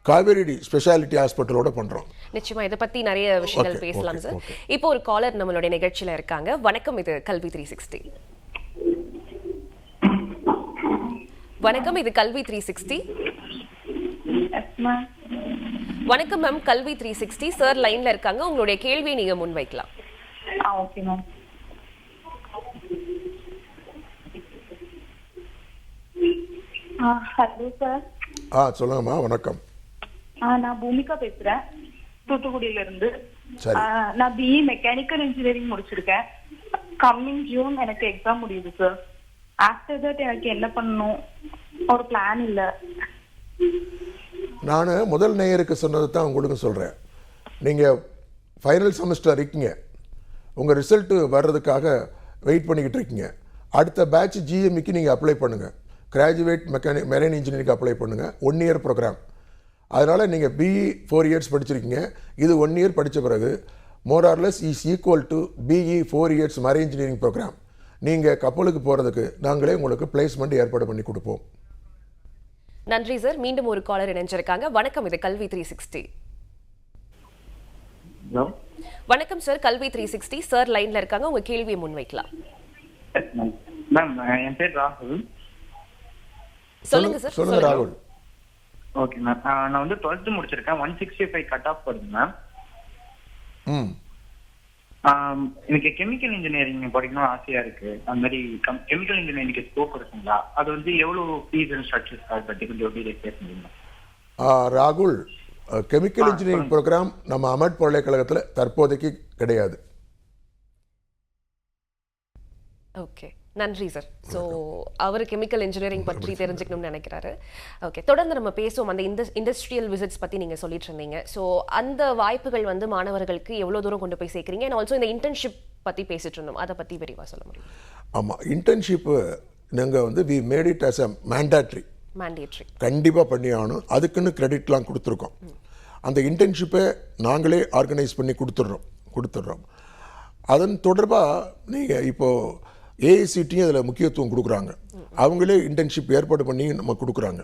காவேரி ஸ்பெஷாலிட்டி ஹாஸ்பிட்டலோட பண்ணுறோம். நிச்சயமா இதை பற்றி நிறைய விஷயங்கள் பேசலாம் சார். இப்போ ஒரு காலர் நம்மளுடைய நிகழ்ச்சியில் இருக்காங்க. வணக்கம், இது கல்வி 360. வணக்கம், இது கல்வி 360. வணக்கம் மேம், கல்வி 360 சார் லைன்ல இருக்காங்க. உங்களுடைய கேள்வியை நீங்க முன்வைக்கலாம். Okay ma'am. Hello sir. சொல்லுங்கம்மா. வணக்கம். நான் பூமிகா பேசுறேன், தூத்துக்குடியில இருந்து. சரி. நான் பிஇ மெக்கானிக்கல் இன்ஜினியரிங் முடிச்சிருக்கேன். கம்மிங் ஜூன் எனக்கு எக்ஸாம் முடியுது சார். ஆஃப்டர் தட் எனக்கு என்ன பண்ணணும் ஒரு பிளான் இல்லை. நான் முதல் நேயருக்கு சொன்னதை தான் உங்களுக்கு சொல்கிறேன். நீங்கள் ஃபைனல் செமஸ்டர் இருக்கீங்க, உங்கள் ரிசல்ட்டு வர்றதுக்காக வெயிட் பண்ணிக்கிட்டு இருக்கீங்க. அடுத்த பேட்ச் ஜிஎம்இக்கு நீங்கள் அப்ளை பண்ணுங்கள். கிராஜுவேட் மெரைன் இன்ஜினியரிங்க்கு அப்ளை பண்ணுங்கள். 1 இயர் ப்ரோக்ராம். அதனால் நீங்கள் பிஇ 4 இயர்ஸ் படிச்சிருக்கீங்க. இது 1 இயர் படித்த பிறகு more or less is equal to BE 4 years marine engineering program. நீங்கள் கப்பலுக்கு போகிறதுக்கு நாங்களே உங்களுக்கு பிளேஸ்மெண்ட் ஏற்பாடு பண்ணி கொடுப்போம். நன்றி சார். மீண்டும் ஒரு காலர் இணைஞ்சிருக்காங்க. வணக்கம், இது கல்வி 360. வணக்கம் சார், கல்வி 360 சார் லைன்ல இருக்காங்க. உங்க கேள்வியை முன்வைக்கலாம். மேம், என் பேர் ராகுல். சொல்லுங்க சார். சொல்லுங்க ராகுல். ஓகே மேம், நான் வந்து 12th முடிச்சிருக்கேன். 165 கட் ஆஃப் வருது மேம். எனக்கு கெமிக்கல் இன்ஜினியரிங் படிக்கணும்னு ஆசையா இருக்கு. அந்த மாதிரி கெமிக்கல் இன்ஜினியரிங் ஸ்கோப் இருக்குங்களா? அது வந்து எவ்வளவு ஃபீஸ் அண்ட் ஸ்ட்ரக்சர்ஸ் அதை பற்றி கொஞ்சம் பேச முடியுமா? ராகுல், கெமிக்கல் இன்ஜினியரிங் ப்ரோக்ராம் நம்ம அமட் பல்கலைக்கழகத்தில் தற்போதைக்கு கிடையாது. ஓகே, நன்றி சார். ஸோ அவர் கெமிக்கல் இன்ஜினியரிங் பற்றி தெரிஞ்சுக்கணும்னு நினைக்கிறாரு. ஓகே, தொடர்ந்து நம்ம பேசுவோம். அந்த இண்டஸ்ட்ரியல் விசிட்ஸ் பற்றி நீங்கள் சொல்லிட்டு இருந்தீங்க. ஸோ அந்த வாய்ப்புகள் வந்து மாணவர்களுக்கு எவ்வளோ தூரம் கொண்டு போய் சேர்க்குறீங்க? அண்ட் ஆல்சோ இந்த இன்டர்ன்ஷிப் பற்றி பேசிட்டு இருந்தோம், அதை பற்றி விரிவாக சொல்ல முடியும்? ஆமாம், இன்டர்ன்ஷிப்பு நாங்கள் வந்து we made it as a mandatory. கண்டிப்பாக பண்ணி ஆகணும். அதுக்குன்னு கிரெடிட்லாம் கொடுத்துருக்கோம். அந்த இன்டர்ன்ஷிப்பை நாங்களே ஆர்கனைஸ் பண்ணி கொடுத்துட்றோம். அதன் தொடர்பாக நீங்கள் இப்போது ஏஐசிடியும் அதில் முக்கியத்துவம் கொடுக்குறாங்க. அவங்களே இன்டர்ன்ஷிப் ஏற்பாடு பண்ணி நம்ம கொடுக்குறாங்க.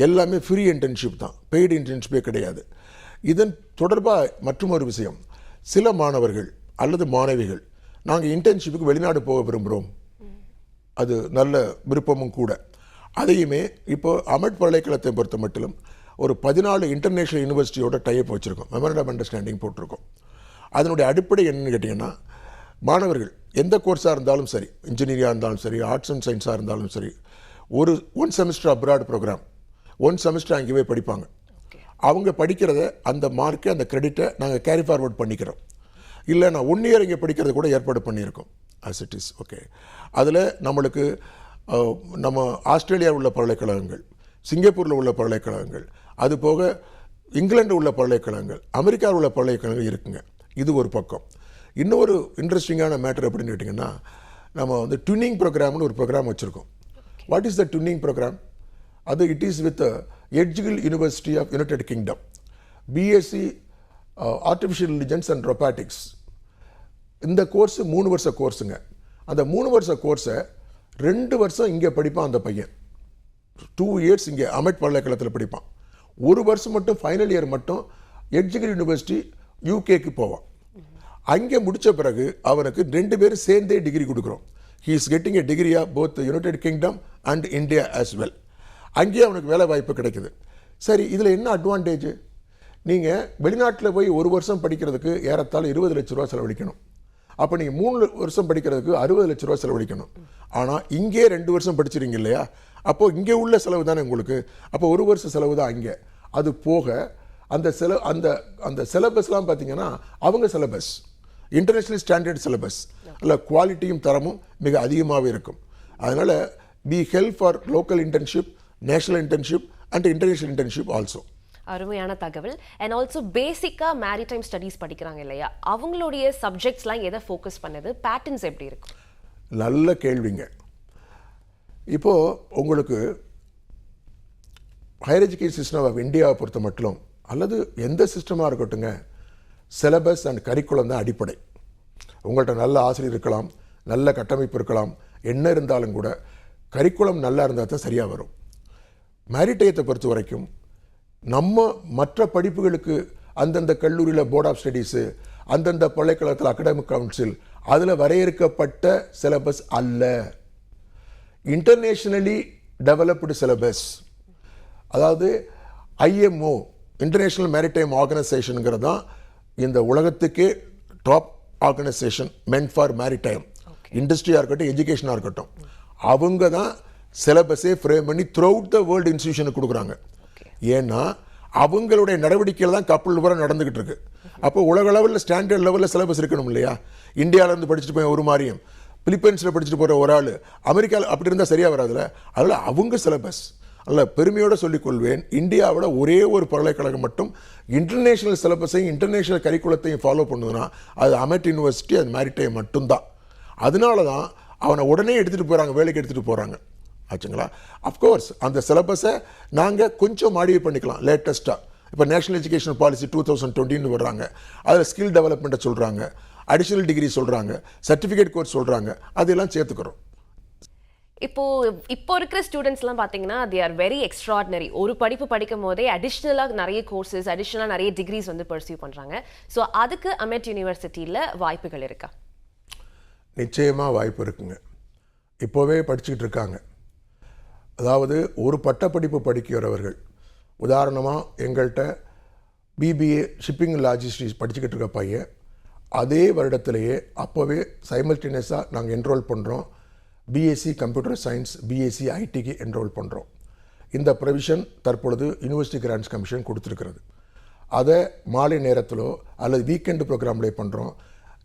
எல்லாமே ஃப்ரீ இன்டர்ன்ஷிப் தான், பெய்டு இன்டர்ன்ஷிப்பே கிடையாது. இதன் தொடர்பாக மற்றும் ஒரு விஷயம், சில மாணவர்கள் அல்லது மாணவிகள் நாங்கள் இன்டர்ன்ஷிப்புக்கு வெளிநாடு போக விரும்புகிறோம், அது நல்ல விருப்பமும் கூட. அதையுமே இப்போ அமட் பல்கலைக்கழகத்தை பொறுத்த மட்டிலும் ஒரு 14 இன்டர்நேஷ்னல் யூனிவர்சிட்டியோட டைப் வச்சுருக்கோம், மெமரண்டம் அண்டர்ஸ்டாண்டிங் போட்டிருக்கோம். அதனுடைய அடிப்படை என்னன்னு கேட்டிங்கன்னா, மாணவர்கள் எந்த கோர்ஸாக இருந்தாலும் சரி, இன்ஜினியரிங்காக இருந்தாலும் சரி, ஆர்ட்ஸ் அண்ட் சயின்ஸாக இருந்தாலும் சரி, one semester abroad programme, 1 semester அங்கேயே படிப்பாங்க. அவங்க படிக்கிறத அந்த மார்க்கு அந்த கிரெடிட்டை நாங்கள் கேரி ஃபார்வர்ட் பண்ணிக்கிறோம். இல்லை நான் 1 இயர் இங்கே படிக்கிறது கூட ஏற்பாடு பண்ணியிருக்கோம் ஆஸ் இட் இஸ். ஓகே, அதில் நம்மளுக்கு நம்ம ஆஸ்திரேலியாவில் உள்ள பல்கலைக்கழகங்கள், சிங்கப்பூரில் உள்ள பல்கலைக்கழகங்கள், அது போக இங்கிலாந்து உள்ள பல்கலைக்கழகங்கள், அமெரிக்காவில் உள்ள பல்கலைக்கழகங்கள் இருக்குங்க. இது ஒரு பக்கம். இன்னொரு இன்ட்ரெஸ்டிங்கான மேட்டர் எப்படின்னு கேட்டிங்கன்னா, நம்ம வந்து ட்வின்னிங் ப்ரோக்ராம்னு ஒரு ப்ரோக்ராம் வச்சுருக்கோம். What is the twinning programme? அது it is with Edge Hill University of United Kingdom, BSc artificial intelligence and robotics. இந்த கோர்ஸ் 3 வருஷ கோர்ஸுங்க. அந்த 3 வருஷ கோர்ஸை 2 வருஷம் இங்கே படிப்பான் அந்த பையன். 2 இயர்ஸ் இங்கே அமெட் பல்கலைக்கழகத்தில் படிப்பான். 1 வருஷம் மட்டும் ஃபைனல் இயர் மட்டும் எட்ஜ்கில் யூனிவர்சிட்டி யூகேக்கு போவான். அங்கே முடித்த பிறகு அவனுக்கு 2 பேரும் சேர்ந்தே டிகிரி கொடுக்குறோம். He is getting a degree of both United Kingdom and India as well. அங்கேயே அவனுக்கு வேலை வாய்ப்பு கிடைக்குது. சரி, இதில் என்ன அட்வான்டேஜ்? நீங்கள் வெளிநாட்டில் போய் 1 வருஷம் படிக்கிறதுக்கு ஏறத்தாழ 20 லட்ச ரூபா செலவழிக்கணும். அப்போ நீங்கள் 3 வருஷம் படிக்கிறதுக்கு 60 லட்ச ரூபா செலவழிக்கணும். ஆனால் இங்கே 2 வருஷம் படிச்சிருங்க இல்லையா, அப்போது இங்கே உள்ள செலவு தானே உங்களுக்கு. அப்போ 1 வருஷ செலவு தான் அங்கே. அது போக அந்த சிலபஸ்லாம் பார்த்தீங்கன்னா அவங்க சிலபஸ் இன்டர்நேஷ்னல் ஸ்டாண்டர்ட் சிலபஸ், இல்லை குவாலிட்டியும் தரமும் மிக அதிகமாகவே இருக்கும். அதனால் we help for local internship, national internship and international internship also. அருமையான தகவல். அண்ட் ஆல்சோ பேசிக்காக மேரிடைம் ஸ்டடீஸ் படிக்கிறாங்க இல்லையா, அவங்களுடைய சப்ஜெக்ட்ஸ்லாம் எதை ஃபோக்கஸ் பண்ணுது, பேட்டர்ன்ஸ் எப்படி இருக்கும்? நல்ல கேள்விங்க. இப்போது உங்களுக்கு ஹையர் எஜுகேஷன் சிஸ்டம் ஆஃப் இந்தியாவை பொறுத்த மட்டும், அல்லது எந்த சிஸ்டமாக இருக்கட்டுங்க, சிலபஸ் அண்ட் கரிக்குலம் தான் அடிப்படை. உங்கள்கிட்ட நல்ல ஆசிரியர் இருக்கலாம், நல்ல கட்டமைப்பு இருக்கலாம், என்ன இருந்தாலும் கூட கரிக்குலம் நல்லா இருந்தால் தான் சரியாக வரும். மேரிடையத்தை பொறுத்த வரைக்கும் நம்ம மற்ற படிப்புகளுக்கு அந்தந்த கல்லூரியில் போர்ட் ஆஃப் ஸ்டடீஸு, அந்தந்த பல்கலைக்கழகத்தில் அகாடமிக் கவுன்சில், அதில் வரையறுக்கப்பட்ட சிலபஸ் அல்ல. இன்டர்நேஷ்னலி டெவலப்டு சிலபஸ், அதாவது ஐஎம்ஓ, இன்டர்நேஷ்னல் மேரிடைம் ஆர்கனைசேஷனுங்கிறது தான் இந்த உலகத்துக்கே top organisation meant for maritime. இண்டஸ்ட்ரியாக இருக்கட்டும், எஜுகேஷனாக இருக்கட்டும், அவங்க தான் சிலபஸே ஃப்ரேம் பண்ணி த்ரூ அவுட் த வேர்ல்டு இன்ஸ்டியூஷனுக்கு கொடுக்குறாங்க. ஏன்னா அவங்களுடைய நடவடிக்கையில் தான் கப்பல் விவரம் நடந்துகிட்டு இருக்கு. அப்போ உலக லெவலில் ஸ்டாண்டர்ட் லெவலில் சிலபஸ் இருக்கணும் இல்லையா? இந்தியாவிலேருந்து படிச்சுட்டு போய் ஒரு மாதிரியும், பிலிப்பைன்ஸில் படிச்சுட்டு போகிற ஒரு ஆள் அமெரிக்காவில் அப்படி இருந்தால் சரியாக வராதுல்ல. அதில் அவங்க சிலபஸ் அல்ல. பெருமையோடு சொல்லிக்கொள்வேன், இந்தியாவோட ஒரே ஒரு பல்கலைக்கழகம் மட்டும் இன்டர்நேஷ்னல் சிலபஸையும் இன்டர்நேஷ்னல் கரிக்குலத்தையும் ஃபாலோ பண்ணுதுன்னா அது அமெட் யூனிவர்சிட்டி, அது மேரிடைம் மட்டும்தான். அதனால தான் அவனை உடனே எடுத்துகிட்டு போகிறாங்க, வேலைக்கு எடுத்துகிட்டு போகிறாங்க ஆச்சுங்களா. அஃப்கோர்ஸ் அந்த சிலபஸை நாங்கள் கொஞ்சம் மாடிஃபை பண்ணிக்கலாம் லேட்டஸ்ட்டாக. இப்போ நேஷனல் எஜுகேஷன் பாலிசி 2020 வர்றாங்க, அதில் ஸ்கில் டெவலப்மெண்ட்டை சொல்கிறாங்க, அடிஷனல் டிகிரி சொல்கிறாங்க, சர்டிஃபிகேட் கோர்ஸ் சொல்கிறாங்க, அதெல்லாம் சேர்த்துக்கிறோம். இப்போ இருக்கிற ஸ்டூடெண்ட்ஸ்லாம் பார்த்தீங்கன்னா தே ஆர் வெரி எக்ஸ்ட்ராடினரி. ஒரு படிப்பு படிக்கும் போதே அடிஷ்னலாக நிறைய கோர்சஸ், அடிஷ்னலாக நிறைய டிகிரிஸ் வந்து பர்சியூ பண்ணுறாங்க. ஸோ அதுக்கு அமெட் யூனிவர்சிட்டியில் வாய்ப்புகள் இருக்கா? நிச்சயமாக வாய்ப்பு இருக்குங்க. இப்போவே படிச்சுக்கிட்டு இருக்காங்க. அதாவது ஒரு பட்டப்படிப்பு படிக்கிறவர்கள், உதாரணமாக எங்கள்கிட்ட பிபிஏ ஷிப்பிங் லாஜிஸ்டிக்ஸ் படிச்சுக்கிட்டு இருக்க பையன் அதே வருடத்திலேயே அப்போவே சைமல்டேனியஸாக நாங்கள் என்ரோல் பண்ணுறோம். பிஎஸ்சி கம்ப்யூட்டர் சயின்ஸ், பிஎஸ்சி ஐடிக்கு என்ரோல் பண்ணுறோம். இந்த ப்ரொவிஷன் தற்பொழுது யூனிவர்சிட்டி கிராண்ட்ஸ் கமிஷன் கொடுத்துருக்கிறது. அதை மாலை நேரத்திலோ அல்லது வீக்கெண்டு ப்ரோக்ராம்லேயே பண்ணுறோம்,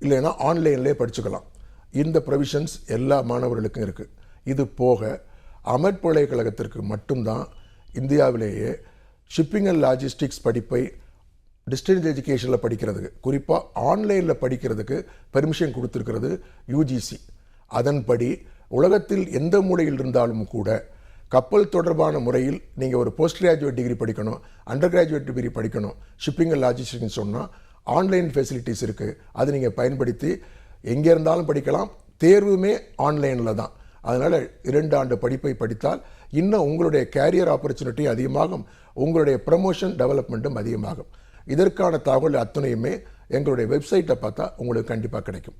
இல்லைன்னா ஆன்லைன்லேயே படிச்சுக்கலாம். இந்த ப்ரொவிஷன்ஸ் எல்லா மாணவர்களுக்கும் இருக்குது. இது போக அமெட் பல்கலைக்கழகத்திற்கு மட்டும்தான் இந்தியாவிலேயே ஷிப்பிங் அண்ட் லாஜிஸ்டிக்ஸ் படிப்பை டிஸ்டன்ஸ் எஜுகேஷனில் படிக்கிறதுக்கு, குறிப்பாக ஆன்லைனில் படிக்கிறதுக்கு பெர்மிஷன் கொடுத்துருக்கிறது யூஜிசி. அதன்படி உலகத்தில் எந்த மூலையில் இருந்தாலும் கூட கப்பல் தொடர்பான முறையில் நீங்கள் ஒரு போஸ்ட் கிராஜுவேட் டிகிரி படிக்கணும், அண்டர் கிராஜுவேட் டிகிரி படிக்கணும், ஷிப்பிங் அண்ட் லாஜிஸ்டிக்ஸ்னு சொன்னால் ஆன்லைன் ஃபெசிலிட்டிஸ் இருக்குது. அது நீங்கள் பயன்படுத்தி எங்கே இருந்தாலும் படிக்கலாம். தேர்வுமே ஆன்லைனில் தான். அதனால் 2 ஆண்டு படிப்பை படித்தால் இன்னும் உங்களுடைய கேரியர் ஆப்பர்ச்சுனிட்டி அதிகமாகும், உங்களுடைய ப்ரமோஷன் டெவலப்மெண்ட்டும் அதிகமாகும். இதற்கான தகவல் அத்தனையுமே எங்களுடைய வெப்சைட்டை பார்த்தா உங்களுக்கு கண்டிப்பாக கிடைக்கும்.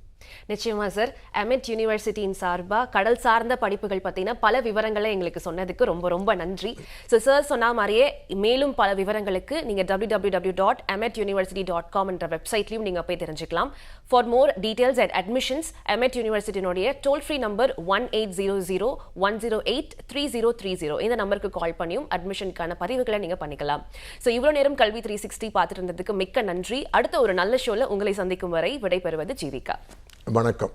நிச்சயமா சார். அமெட் யூனிவர்சிட்டியின் சார்பா கடல் சார்ந்த படிப்புகள் பத்தின பல விவரங்களை எங்களுக்கு சொன்னதுக்கு ரொம்ப ரொம்ப நன்றி. ஸோ சார் சொன்ன மாதிரியே மேலும் பல விவரங்களுக்கு நீங்க www.ametuniversity.com என்ற வெப்சைட்லையும் நீங்க போய் தெரிஞ்சுக்கலாம். For more details and admissions AMET யூனிவர்சிட்டியினுடைய டோல் ஃப்ரீ நம்பர் 1800-108-3030 இந்த நம்பருக்கு கால் பண்ணியும் அட்மிஷனுக்கான பதிவுகளை நீங்க பண்ணிக்கலாம். ஸோ இவ்வளவு நேரம் கல்வி 360 பார்த்துட்டு இருந்ததுக்கு மிக்க நன்றி. அடுத்த ஒரு நல்ல ஷோல உங்களை சந்திக்கும் வரை விடைபெறுவது ஜீவிகா. வணக்கம்.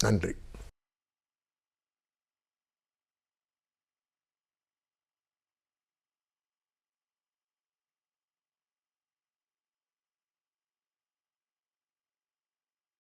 நன்றி.